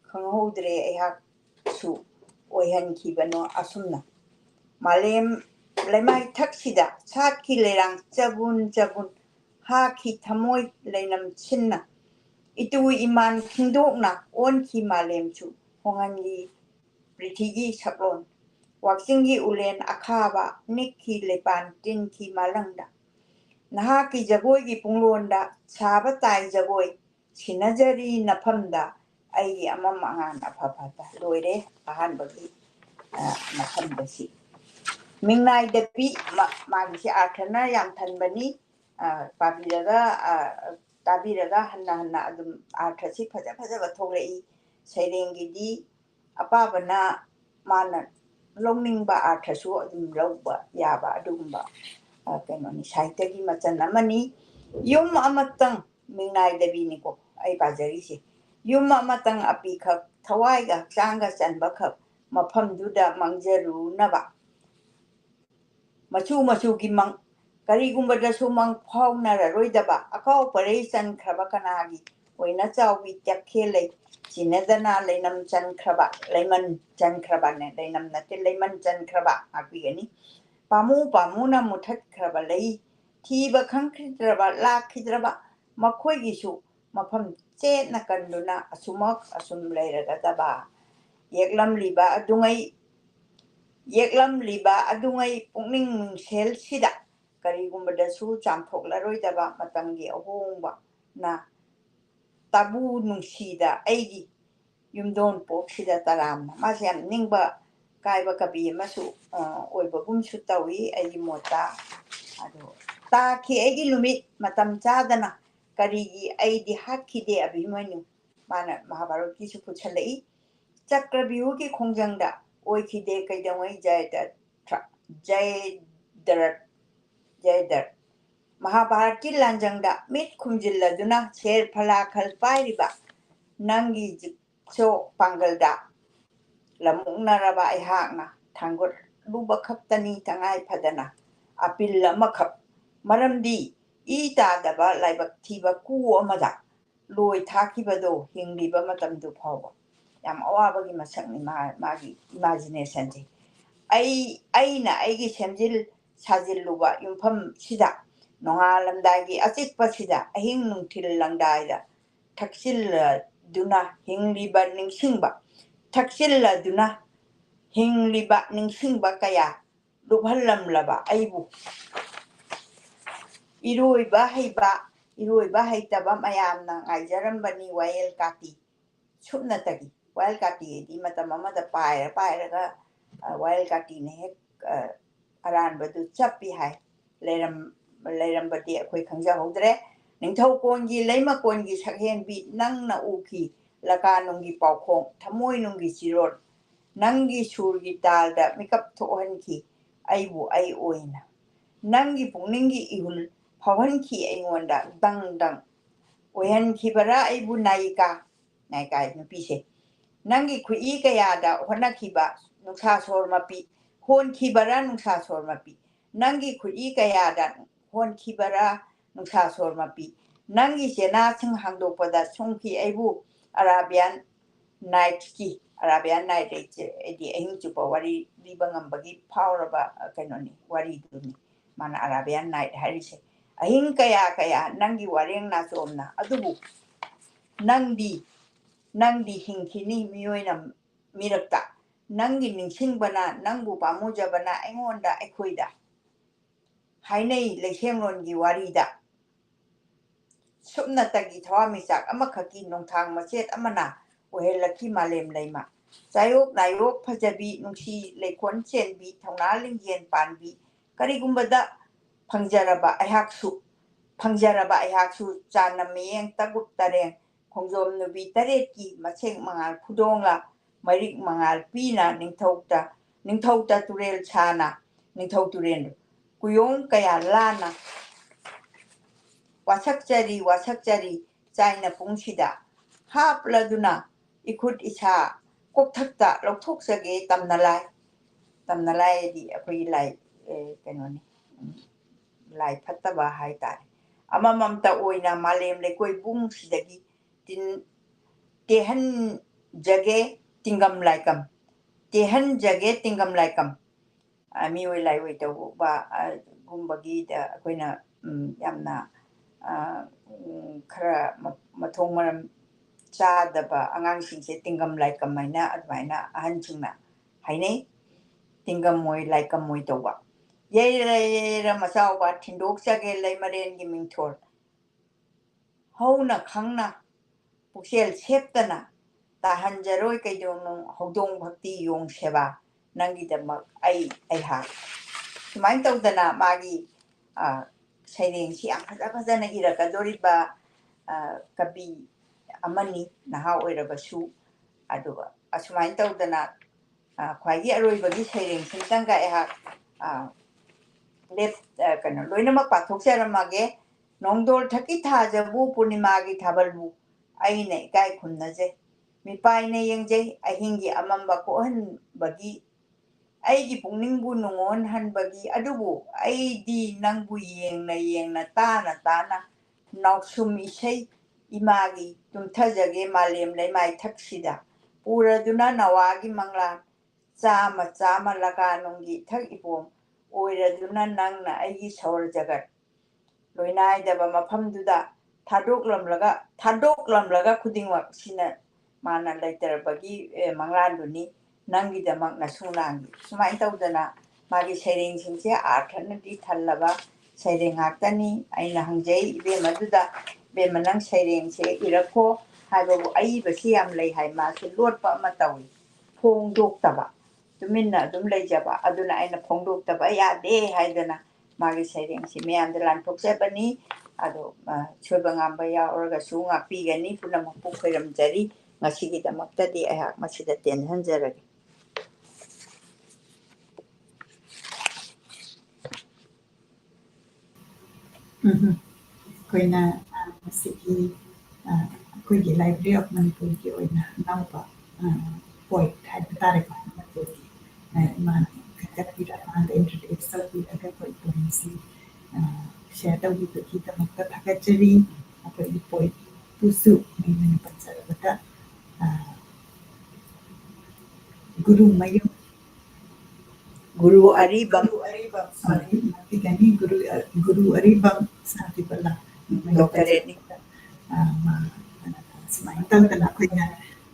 ꯈꯪꯍꯧꯗ꯭ꯔꯦ ꯑꯩꯍꯥꯛꯁꯨ ꯑꯣꯏꯍꯟꯈꯤꯕꯅꯣ ꯑꯁꯨꯝꯅ ꯃꯥꯂꯦꯝ ꯂꯩꯃꯥꯏꯊꯛꯁꯤꯗ ꯁꯥꯠꯈꯤ ꯂꯩꯔꯥꯡ ꯆꯕꯨꯟ ꯍꯥꯈꯤ ꯊꯃꯣꯏ ꯂꯩꯅꯝ ꯁꯤꯟꯅ ꯏꯇꯨ ꯏꯃꯥꯟ ꯈꯤꯡꯗꯣꯛꯅ ꯑꯣꯟꯈꯤ ꯃꯥꯂꯦꯝꯁꯨ ꯍꯣꯡꯍꯟꯈꯤ ꯄ꯭ꯔꯤꯊꯤꯒꯤ ꯁꯛꯂꯣꯟ ꯋꯥꯛꯆꯤꯡꯒꯤ ꯎꯂꯦꯟ ꯑꯈꯥꯕ ꯅꯤꯛꯈꯤ ꯂꯩꯄꯥꯟ ꯇꯤꯟꯈꯤ ꯃꯥꯂꯪꯗ ꯅꯍꯥꯛꯀꯤ ꯖꯒꯣꯏꯒꯤ ꯄꯨꯡꯂꯣꯟꯗ ꯁꯥꯕ ꯇꯥꯏ ꯖꯒꯣꯏ ꯁꯤꯟꯅꯖꯔꯤ ꯅꯐꯝꯗ ꯑꯩꯒꯤ ꯑꯃꯝ ꯑꯉꯥꯟ ꯑꯐꯐꯇ ꯂꯣꯏꯔꯦ ꯑꯍꯥꯟꯕꯒꯤ ꯃꯐꯝꯗ ꯁꯤ ꯃꯤꯡꯅꯥꯏꯗꯄꯤ ꯃꯥꯒꯤꯁꯤ ꯑꯥꯔꯊꯅ ꯌꯥꯝ ꯊꯟꯕꯅꯤ ꯄꯥꯕꯤꯔꯒ ꯇꯥꯕꯤꯔꯒ ꯍꯟꯅ ꯑꯗꯨꯝ ꯑꯥꯔꯊꯁꯤ ꯐꯖꯕ ꯊꯣꯛꯂꯛꯏ ꯁꯩꯔꯦꯡꯒꯤꯗꯤ ꯑꯄꯥꯕꯅ ꯃꯥꯅ ꯂꯧꯅꯤꯡꯕ ꯑꯥꯔꯊꯁꯨ ꯑꯗꯨꯝ ꯂꯧꯕ ꯌꯥꯕ ꯑꯗꯨꯒꯨꯝꯕ ꯀꯩꯅꯣꯅꯤ ꯁꯥꯍꯤꯇ꯭ꯌꯒꯤ ꯃꯆꯜ ꯑꯃꯅꯤ ꯌꯨꯝ ꯑꯃꯇꯪ ꯃꯤꯡꯅꯥꯏꯗꯕꯤꯅꯤꯀꯣ ꯑꯩ ꯄꯥꯖꯔꯤꯁꯦ ꯌꯨꯝ ꯑꯃꯇꯪ ꯑꯄꯤꯈꯛ ꯊꯋꯥꯏꯒ ꯍꯛꯆꯥꯡꯒ ꯆꯟꯕꯈꯛ ꯃꯐꯝꯗꯨꯗ ꯃꯪꯖꯔꯨꯅꯕ ꯃꯆꯨꯒꯤ ꯃꯪ ꯀꯔꯤꯒꯨꯝꯕꯗꯁꯨ ꯃꯪ ꯐꯥꯎꯅꯔꯔꯣꯏꯗꯕ ꯑꯀꯥꯎ ꯄꯔꯩ ꯆꯟꯈ꯭ꯔꯕ ꯀꯅꯥꯒꯤ ꯑꯣꯏꯅ ꯆꯥꯎꯕꯤ ꯇꯈꯦꯜꯂꯩ ꯆꯤꯟꯅꯗꯅ ꯂꯩꯅꯝ ꯆꯟꯈ꯭ꯔꯕ ꯂꯩꯃꯟ ꯆꯟꯈ꯭ꯔꯕꯅꯦ ꯂꯩꯅꯝ ꯅꯠꯇꯦ ꯂꯩꯃꯟ ꯆꯟꯈ꯭ꯔꯕ ꯉꯥꯛꯄꯤꯒꯅꯤ ꯄꯥꯝꯃꯨꯅ ꯃꯨꯊꯠꯈ꯭ꯔꯕ ꯂꯩ ꯊꯤꯕ ꯈꯪꯈꯤꯗ꯭ꯔꯕ ꯂꯥꯛꯈꯤꯗ꯭ꯔꯕ ꯃꯈꯣꯏꯒꯤꯁꯨ ꯃꯐꯝ ꯆꯦꯠꯅ ꯀꯟꯗꯨꯅ ꯑꯁꯨꯝ ꯂꯩꯔꯒꯗꯕ ꯌꯦꯛꯂꯝꯂꯤꯕ ꯑꯗꯨꯉꯩ ꯄꯨꯛꯅꯤꯡ ꯅꯨꯡꯁꯦꯜꯁꯤꯗ ꯀꯔꯤꯒꯨꯝꯕꯗꯁꯨ ꯆꯥꯝꯊꯣꯛꯂꯔꯣꯏꯗꯕ ꯃꯇꯝꯒꯤ ꯑꯍꯣꯡꯕꯅ ꯇꯥꯕꯨ ꯅꯨꯡꯁꯤꯗ ꯑꯩꯒꯤ ꯌꯨꯝꯗꯣꯟ ꯄꯣꯛꯁꯤꯗ ꯇꯔꯥꯝꯅ ꯃꯥꯁꯦ ꯌꯥꯝ ꯅꯤꯡꯕ ꯀꯥꯏꯕ ꯀꯕꯤ ꯑꯃꯁꯨ ꯑꯣꯏꯕꯒꯨꯝꯁꯨ ꯇꯧꯏ ꯑꯩꯒꯤ ꯃꯣꯠꯇ ꯑꯗꯣ ꯇꯥꯈꯤ ꯑꯩꯒꯤ ꯅꯨꯃꯤꯠ ꯃꯇꯝ ꯆꯥꯗꯅ ꯀꯔꯤꯒꯤ ꯑꯩꯗꯤ ꯍꯥꯠꯈꯤꯗꯦ ꯑꯚꯤꯃꯟꯌꯨ ꯃꯥꯅ ꯃꯍꯥꯚꯥꯔꯠꯀꯤꯁꯨ ꯄꯨꯁꯜꯂꯛꯏ ꯆꯀ꯭ꯔꯕ꯭ꯌꯨꯍꯒꯤ ꯈꯣꯡꯖꯪꯗ ꯑꯣꯏꯈꯤꯗꯦ ꯀꯩꯗꯧꯉꯩ ꯖꯌꯗ꯭ꯔꯊ ꯃꯍꯥꯚꯥꯔꯠꯀꯤ ꯂꯥꯟꯖꯪꯗ ꯃꯤꯠ ꯈꯨꯝꯖꯤꯜꯂꯗꯨꯅ ꯁꯦꯔ ꯐꯂꯥꯈꯜ ꯄꯥꯏꯔꯤꯕ ꯅꯪꯒꯤ ꯖꯤꯛꯁꯣ ꯄꯥꯡꯒꯜꯗ ꯂꯝꯃꯨꯛꯅꯔꯕ ꯑꯩꯍꯥꯛꯅ ꯊꯥꯡꯒꯠꯂꯨꯕ ꯈꯛꯇꯅꯤ ꯇꯉꯥꯏ ꯐꯗꯅ ꯑꯄꯤꯜ ꯑꯃꯈꯛ ꯃꯔꯝꯗꯤ ꯏ ꯇꯥꯗꯕ ꯂꯥꯏꯕꯛ ꯊꯤꯕ ꯀꯨ ꯑꯃꯗ ꯂꯣꯏ ꯊꯥꯈꯤꯕꯗꯣ ꯍꯤꯡꯂꯤꯕ ꯃꯇꯝꯗꯨ ꯐꯥꯎꯕ ꯌꯥꯝ ꯑꯋꯥꯕꯒꯤ ꯃꯁꯛꯅꯤ ꯃꯥꯒꯤ ꯏꯃꯥꯖꯤꯅꯦꯁꯟꯁꯦ ꯑꯩꯅ ꯑꯩꯒꯤ ꯁꯦꯝꯖꯤꯜ ꯁꯥꯖꯤꯜꯂꯨꯕ ꯌꯨꯝꯐꯝꯁꯤꯗ ꯅꯣꯡꯉꯥꯜꯂꯝꯗꯥꯏꯒꯤ ꯑꯆꯤꯛꯄꯁꯤꯗ ꯑꯍꯤꯡ ꯅꯨꯡꯊꯤꯜ ꯂꯪꯗꯥꯏꯗ ꯊꯛꯆꯤꯜꯂꯗꯨꯅ ꯍꯤꯡꯂꯤꯕ ꯅꯤꯡꯁꯤꯡꯕ ꯀꯌꯥ ꯂꯨꯞꯍꯜꯂꯝꯂꯕ ꯑꯩꯕꯨ ꯏꯔꯣꯏꯕ ꯍꯩꯇꯕ ꯃꯌꯥꯝꯅ ꯉꯥꯏꯖꯔꯝꯕꯅꯤ ꯋꯥꯌꯦꯜ ꯀꯥꯇꯤ ꯁꯨꯞꯅꯇꯒꯤ ꯋꯥꯌꯦꯜ ꯀꯥꯇꯤꯗꯤ ꯃꯇꯝ ꯑꯃꯗ ꯄꯥꯏꯔꯒ ꯋꯥꯌꯦꯜ ꯀꯥꯇꯤꯅ ꯍꯦꯛ ꯑꯔꯥꯟꯕꯗꯨ ꯆꯞꯄꯤ ꯍꯥꯏ ꯂꯩꯔꯝꯕꯗꯤ ꯑꯩꯈꯣꯏ ꯈꯪꯖꯍꯧꯗ꯭ꯔꯦ ꯅꯤꯡꯊꯧꯀꯣꯟꯒꯤ ꯂꯩꯃꯀꯣꯟꯒꯤ ꯁꯛꯍꯦꯟꯕꯤ ꯅꯪꯅ ꯎꯈꯤ ꯂꯀꯥꯅꯨꯡꯒꯤ ꯄꯥꯎꯈꯣꯡ ꯊꯃꯣꯏꯅꯨꯡꯒꯤ ꯆꯤꯔꯣꯜ ꯅꯪꯒꯤ ꯁꯨꯔꯒꯤ ꯇꯥꯜꯗ ꯃꯤꯀꯞ ꯊꯣꯛꯍꯟꯈꯤ ꯑꯩꯕꯨ ꯑꯩ ꯑꯣꯏꯅ ꯅꯪꯒꯤ ꯄꯨꯛꯅꯤꯡꯒꯤ ꯏꯍꯨꯜ ꯐꯥꯎꯍꯟꯈꯤ ꯑꯩꯉꯣꯟꯗ ꯗꯪ ꯑꯣꯏꯍꯟꯈꯤꯕꯔꯥ ꯑꯩꯕꯨ ꯅꯥꯌꯤꯀꯥ ꯅꯨꯄꯤꯁꯦ ꯅꯪꯒꯤ ꯈꯨꯠꯏ ꯀꯌꯥꯗ ꯍꯣꯠꯅꯈꯤꯕ ꯅꯨꯡꯁꯥꯁꯣꯔ ꯃꯄꯤ ꯍꯣꯟꯈꯤꯕꯔꯥ ꯅꯨꯡꯁꯥꯁꯣꯔ ꯃꯄꯤ ꯅꯪꯒꯤ ꯈꯨꯠꯏ ꯀꯌꯥꯗ ꯍꯣꯟꯈꯤꯕꯔꯥ ꯅꯨꯡꯁꯥꯁꯣꯔ ꯃꯄꯤ ꯅꯪꯒꯤ ꯆꯦꯅꯥꯁꯤꯡ ꯍꯥꯡꯗꯣꯛꯄꯗ ꯁꯨꯝꯈꯤ ꯑꯩꯕꯨ ꯑꯔꯥꯕꯤꯌꯥꯟ ꯅꯥꯏꯠ ꯍꯥꯏꯗꯤ ꯑꯍꯤꯡ ꯆꯨꯞꯄ ꯋꯥꯔꯤ ꯂꯤꯕ ꯉꯝꯕꯒꯤ ꯐꯥꯎꯔꯕ ꯀꯩꯅꯣꯅꯤ ꯋꯥꯔꯤꯗꯨꯅꯤ ꯃꯥꯅ ꯑꯔꯥꯕꯤꯌꯥꯟ ꯅꯥꯏꯠ ꯍꯥꯏꯔꯤꯁꯦ ꯑꯍꯤꯡ ꯀꯌꯥ ꯅꯪꯒꯤ ꯋꯥꯔꯦꯡ ꯅꯥꯆꯣꯝꯅ ꯑꯗꯨꯕꯨ ꯅꯪꯗꯤ ꯍꯤꯡꯈꯤꯅꯤ ꯃꯤꯑꯣꯏꯅ ꯃꯤꯔꯛꯇ ꯅꯪꯒꯤ ꯅꯤꯡꯁꯤꯡꯕꯅ ꯅꯪꯕꯨ ꯄꯥꯝꯃꯨꯖꯕꯅ ꯑꯩꯈꯣꯏꯗ ꯍꯥꯏꯅꯩ ꯂꯩꯁꯦꯝꯂꯣꯟꯒꯤ ꯋꯥꯔꯤꯗ ꯁꯨꯞꯅꯇꯒꯤ ꯊꯋꯥꯟꯃꯤꯆꯥꯛ ꯑꯃꯈꯛꯀꯤ ꯅꯣꯡꯊꯥꯡ ꯃꯆꯦꯠ ꯑꯃꯅ ꯑꯣꯏꯍꯜꯂꯛꯈꯤ ꯃꯥꯂꯦꯝ ꯂꯩꯃ ꯆꯥꯌꯣꯛ ꯅꯥꯌꯣꯛ ꯐꯖꯕꯤ ꯅꯨꯡꯁꯤ ꯂꯩꯈꯣꯟ ꯆꯦꯟꯕꯤ ꯊꯧꯅꯥ ꯂꯤꯡꯖꯦꯜ ꯄꯥꯟꯕꯤ ꯀꯔꯤꯒꯨꯝꯕꯗ ꯐꯪꯖꯔꯕ ꯑꯩꯍꯥꯛꯁꯨ ꯆꯥꯟꯅ ꯃꯤꯠꯌꯦꯡ ꯇꯒꯨꯞ ꯇꯔꯦꯡ ꯈꯣꯡꯖꯣꯝ ꯅꯨꯕꯤ ꯇꯔꯦꯠꯀꯤ ꯃꯁꯦꯛ ꯃꯉꯥꯜ ꯈꯨꯗꯣꯡꯂ ꯃꯔꯤꯛ ꯃꯉꯥꯜ ꯄꯤꯅ ꯅꯤꯡꯊꯧꯇ ꯇꯨꯔꯦꯜ ꯁꯥꯅ ꯅꯤꯡꯊꯧ ꯇꯨꯔꯦꯜ ꯀꯨꯌꯣꯡ ꯀꯌꯥ ꯂꯥꯟꯅ ꯋꯥꯁꯛꯆꯔꯤ ꯆꯥꯏꯅ ꯄꯨꯡꯁꯤꯗ ꯍꯥꯞꯂꯗꯨꯅ ꯏꯈꯨꯠ ꯏꯁꯥ ꯀꯣꯛꯊꯛꯇ ꯂꯧꯊꯣꯛꯆꯒꯦ ꯇꯝꯅ ꯂꯥꯏꯗꯤ ꯑꯩꯈꯣꯏꯒꯤ ꯂꯥꯏ ꯀꯩꯅꯣꯅꯤ ꯂꯥꯏ ꯐꯠꯇꯕ ꯍꯥꯏꯇꯥꯔꯦ ꯑꯃꯃꯝꯇ ꯑꯣꯏꯅ ꯃꯥꯂꯦꯝ ꯂꯩꯀꯣꯏꯕꯨꯡꯁꯤꯗꯒꯤ ꯇꯦꯍꯟꯖꯒꯦ ꯇꯤꯡꯒꯝ ꯂꯥꯏꯀꯝ ꯃꯤꯑꯣꯏ ꯂꯥꯏꯑꯣꯏ ꯇꯧꯕ ꯒꯨꯝꯕꯒꯤꯗ ꯑꯩꯈꯣꯏꯅ ꯌꯥꯝꯅ ꯈꯔ ꯃꯊꯣꯡ ꯃꯔꯝ ꯆꯥꯗꯕ ꯑꯉꯥꯡꯁꯤꯡꯁꯦ ꯇꯤꯡꯒꯝ ꯂꯥꯏꯀꯝ ꯍꯥꯏꯅ ꯑꯗꯨꯃꯥꯏꯅ ꯑꯍꯟꯁꯤꯡꯅ ꯍꯥꯏꯅꯩ ꯇꯤꯡꯒꯝꯃꯣꯏ ꯂꯥꯏꯀꯝꯃꯣꯏ ꯇꯧꯕ ꯌꯩꯔ ꯃꯆꯥꯎꯕ ꯊꯤꯟꯗꯣꯛꯆꯒꯦ ꯂꯩꯃꯔꯦꯟꯒꯤ ꯃꯤꯡꯊꯣꯜ ꯍꯧꯅ ꯈꯪꯅ ꯄꯨꯛꯆꯦꯜ ꯁꯦꯞꯇꯅ ꯇꯥꯍꯟꯖꯔꯣꯏ ꯀꯩꯗꯧꯅꯨꯡ ꯍꯧꯗꯣꯡ ꯚꯛꯇꯤ ꯌꯣꯡ ꯁꯦꯕꯥ ꯅꯪꯒꯤꯗꯃꯛ ꯑꯩꯍꯥꯛ ꯁꯨꯃꯥꯏꯅ ꯇꯧꯗꯅ ꯃꯥꯒꯤ ꯁꯩꯔꯦꯡꯁꯤ ꯌꯥꯝ ꯐꯖꯅ ꯏꯔꯛꯀꯗꯣꯔꯤꯕ ꯀꯕꯤ ꯑꯃꯅꯤ ꯅꯍꯥ ꯑꯣꯏꯔꯕꯁꯨ ꯑꯗꯨꯒ ꯑꯁꯨꯃꯥꯏꯅ ꯇꯧꯗꯅ ꯈ꯭ꯋꯥꯏꯒꯤ ꯑꯔꯣꯏꯕꯒꯤ ꯁꯩꯔꯦꯡꯁꯤꯝꯇꯪꯒ ꯑꯩꯍꯥꯛ ꯀꯩꯅꯣ ꯂꯣꯏꯅꯃꯛ ꯄꯥꯊꯣꯛꯆꯔꯝꯃꯒꯦ ꯅꯣꯡꯗꯣꯜ ꯊꯛꯀꯤ ꯊꯥꯖꯕꯨ ꯄꯨꯔꯅꯤꯃꯥꯒꯤ ꯊꯥꯕꯜꯕꯨ ꯑꯩꯅ ꯏꯀꯥꯏ ꯈꯨꯝꯅꯖꯩ ꯃꯤꯄꯥꯏꯅ ꯌꯦꯡꯖꯩ ꯑꯍꯤꯡꯒꯤ ꯑꯃꯝꯕ ꯀꯣꯛꯍꯟꯕꯒꯤ ꯑꯩꯒꯤ ꯄꯨꯛꯅꯤꯡꯕꯨ ꯅꯨꯡꯉꯣꯟꯍꯟꯕꯒꯤ ꯑꯗꯨꯕꯨ ꯑꯩꯗꯤ ꯅꯪꯕꯨ ꯌꯦꯡꯅ ꯇꯥꯅ ꯅꯥꯎꯁꯨꯝ ꯏꯁꯩ ꯏꯃꯥꯒꯤ ꯇꯨꯝꯊꯖꯒꯦ ꯃꯥꯂꯦꯝ ꯂꯩꯃꯥꯏꯊꯛꯁꯤꯗ ꯄꯨꯔꯗꯨꯅ ꯅꯋꯥꯒꯤ ꯃꯪꯂꯥꯟ ꯆꯥꯝꯃ ꯂꯀꯥꯅꯨꯡꯒꯤ ꯏꯊꯛ ꯏꯄꯣꯝ ꯑꯣꯏꯔꯗꯨꯅ ꯅꯪꯅ ꯑꯩꯒꯤ ꯁꯧꯔ ꯖꯒꯠ ꯂꯣꯏꯅꯥꯏꯗꯕ ꯃꯐꯝꯗꯨꯗ ꯊꯥꯗꯣꯛꯂꯝꯂꯒ ꯈꯨꯗꯤꯡꯃꯛ ꯁꯤꯅ ꯃꯥꯅ ꯂꯩꯇꯔꯕꯒꯤ ꯃꯪꯂꯥꯟꯗꯨꯅꯤ ꯅꯪꯒꯤꯗꯃꯛ ꯅꯁꯨ ꯅꯥꯡꯒꯤ ꯁꯨꯃꯥꯏꯅ ꯇꯧꯗꯅ ꯃꯥꯒꯤ ꯁꯩꯔꯦꯡꯁꯤꯡꯁꯦ ꯑꯥꯔꯊꯅꯗꯤ ꯊꯜꯂꯕ ꯁꯩꯔꯦꯡ ꯉꯥꯛꯇꯅꯤ ꯑꯩꯅ ꯍꯪꯖꯩ ꯏꯕꯦꯝꯃꯗꯨꯗ ꯏꯕꯦꯝꯃ ꯅꯪ ꯁꯩꯔꯦꯡꯁꯦ ꯏꯔꯛꯈꯣ ꯍꯥꯏꯕꯕꯨ ꯑꯏꯕꯁꯤ ꯌꯥꯝ ꯂꯩ ꯍꯥꯏ ꯃꯥꯁꯦ ꯂꯣꯠꯄ ꯑꯃ ꯇꯧꯏ ꯐꯣꯡꯗꯣꯛꯇꯕ ꯇꯨꯃꯤꯟꯅ ꯑꯗꯨꯝ ꯂꯩꯖꯕ ꯑꯗꯨꯅ ꯑꯩꯅ ꯐꯣꯡꯗꯣꯛꯇꯕ ꯌꯥꯗꯦ ꯍꯥꯏꯗꯅ ꯃꯥꯒꯤ ꯁꯩꯔꯦꯡꯁꯤ ꯃꯌꯥꯝꯗ ꯂꯥꯟꯊꯣꯛꯆꯕꯅꯤ ꯑꯗꯣ ꯁꯣꯏꯕ ꯉꯥꯝꯕ ꯌꯥꯎꯔꯒꯁꯨ ꯉꯥꯛꯄꯤꯒꯅꯤ ꯄꯨꯝꯅꯃꯛꯄꯨ ꯈꯣꯏꯔꯝꯖꯔꯤ ꯉꯁꯤꯒꯤꯗꯃꯛꯇꯗꯤ ꯑꯩꯍꯥꯛ ꯃꯁꯤꯗ ꯇꯦꯟꯍꯟꯖꯔꯒꯦ ꯑꯩꯈꯣꯏꯅ ꯃꯁꯤꯒꯤ ꯑꯩꯈꯣꯏꯒꯤ ꯂꯥꯏꯕ꯭ꯔꯦꯔꯤ ꯑꯣꯐ ꯃꯅꯤꯄꯨꯔꯒꯤ ꯑꯣꯏꯅ ꯑꯅꯧꯕ ꯄꯣꯏꯠ ꯍꯥꯏꯕ ꯇꯥꯔꯦꯀꯣ ꯃꯅꯤꯄꯨꯔꯒꯤ ꯏꯃꯥꯅ ꯈꯟꯒꯠꯄꯤꯔꯒ ꯃꯥꯅ ꯏꯟꯇ꯭ꯔꯣꯗ꯭ꯌꯨꯁ ꯇꯧꯕꯤꯔꯒ ꯑꯩꯈꯣꯏ ꯄꯣꯏꯝꯁꯤ ꯁꯦꯌꯔ ꯇꯧꯕꯤꯕꯒꯤꯗꯃꯛꯇ ꯊꯥꯒꯠꯆꯔꯤ ꯑꯩꯈꯣꯏꯒꯤ ꯄꯣꯏꯠꯄꯨꯁꯨ ꯑꯩꯅ ꯄꯟꯖꯔꯕꯗ Guru Aribam Guru Aribam Satibala Doctorate sumainya tawdana akhoi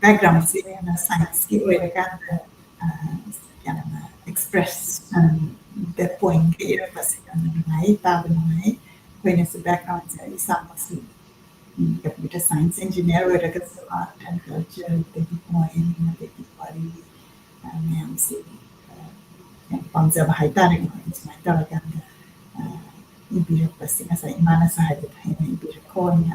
background se yana science ki oiraganda yana express the point ke irabasi yana nai tabana nai akhoi se background se isamasi computer science engineer oiraga art and culture the point the pari ma'am से पamjaba haitare sumai tawaganda ibirapasi ngasa imana sahaja haina ibirakonya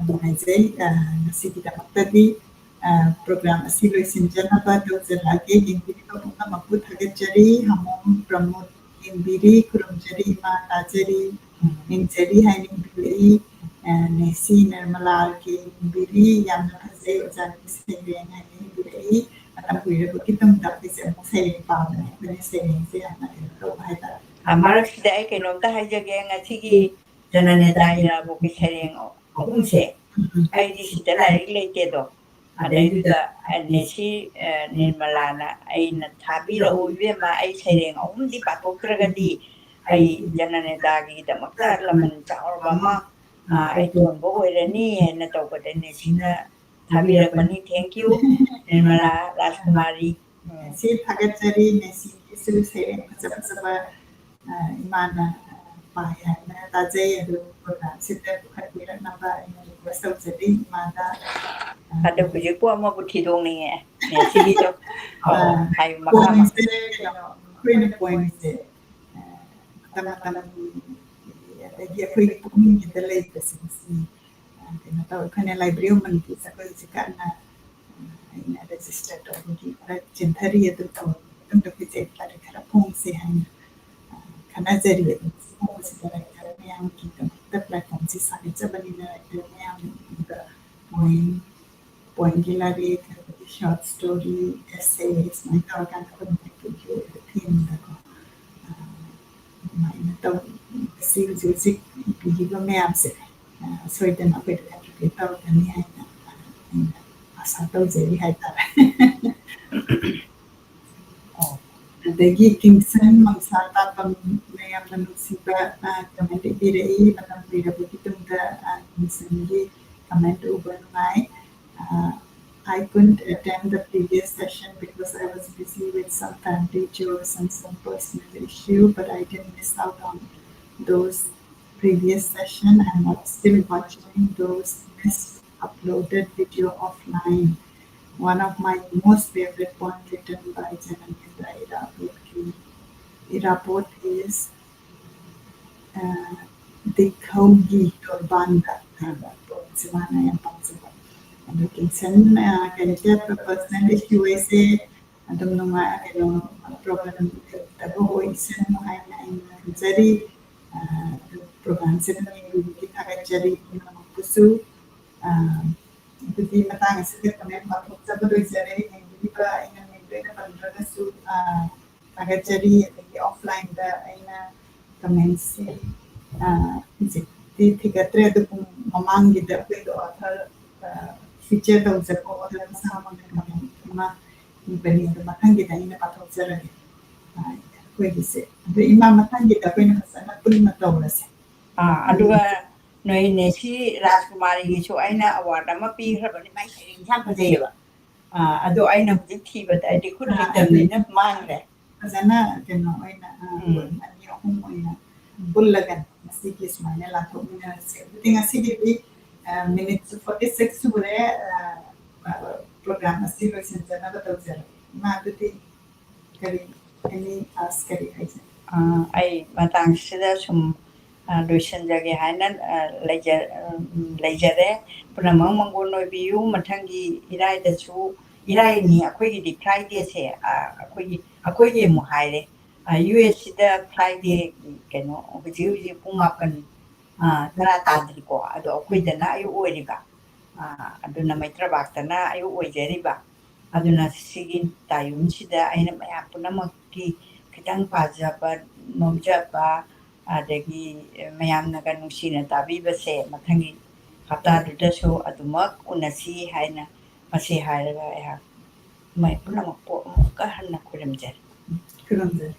nungaijai ngasigidamaktadi program asi loisinjanaba tawjarage yengiriba pumnamakpu thagatjari hamom promote yengiri kurumjari ima tajari ningjari haina ibirei nesi nirmala ki ibiri yamna phajai ojani sereng haina ibirei matam kuirabaki tumda pise sereng paamne bene sereng se yana ro haitara Amarak dai ke nom ta haijage ngachigi Jananeta Irabot ki sereng ahumse ai di sita larik leite do adaiduda nesi nirmalana aina thabira uibema ai sereng ahumdi pathoktragadi ai Jananeta gi damakta laman chaurba ma ai tonbo oirani hena tawbada nesina thabirakmani thank you Nirmala Rajkumari si thagatjari nesi isu sereng phajaba imana payana tajai adu program sita khatbiraknaba request tawjari imada ada hujik po ama buthi dong ni ne sigi to hai makama point se queen point se matam adagi akhoi pukning kita lai pasinsi kena tahu kan library man kita ko sikana ina register to gi chinthari adu to tum to je tare khara phone se haina khana jari adu phone se tare khara myam ki to platform se sare chabani na myam da point gilari short story essays mai tahu kan ko ke theme da ko mai na tahu music bihiba myam se soitan apai contribute tahu kan ni haina asa tahu jari haitara adagi Kingston mangsata pam mayam nanusiba comment direi matam dirabati tumda Kingston gi comment ubernai I couldn't attend the previous session because I was busy with some family chores and some personal issue, but I didn't miss out on those previous session. I'm still watching those uploaded video offline. One of my most favorite poems written by Jana Neta Hijam Irabot is Dikhogi Torbanda Simana and Pansiba. And you can send a personal issue, I say, I don't know my problem. The voice and Zeri program ceremony with Kitagachari Pusu. The Matang is a comment of Sabado is a and Viva in a Dragasu Tagachari offline the comments. Tiga tu memang kita itu author feature tu sebab author sama dengan mana beli tu makan kita ini patut serai. Kue dise. Jadi imam makan kita kue nak sana pun matau lah sih. Aduga noi nesi Rajkumari gichu aina award ama pi khra bani mai sering sam phajai ba ado aina hujik thi ba ta di khud hitam ni na mang re Sana kena aina ani aku aina bullagan masih kes mana lah tu mina sih. Tinggal sikit di minit 46 sudah program masih berjalan sana betul je. Mak tu ti kali ini askari aja. Ai matang sida sum loisanjage haina leijare punamang mangonoi biu mathangi irai da chu irai ni akhoi gi Friday se akhoi gi mu haire US da Friday keno ji pumakan tara tadri ko ado akhoi da na ayu oiriba aduna maitra bakta na ayu oijeriba aduna sigin tayum sida aina maya punamang ki kitang pajaba nomjaba adagi mayamna ga nungsina tabibase mathangi haptadudasu adumak unasi haina masi hairaga mai punamak po ka hanna kurimjer Kurimjer.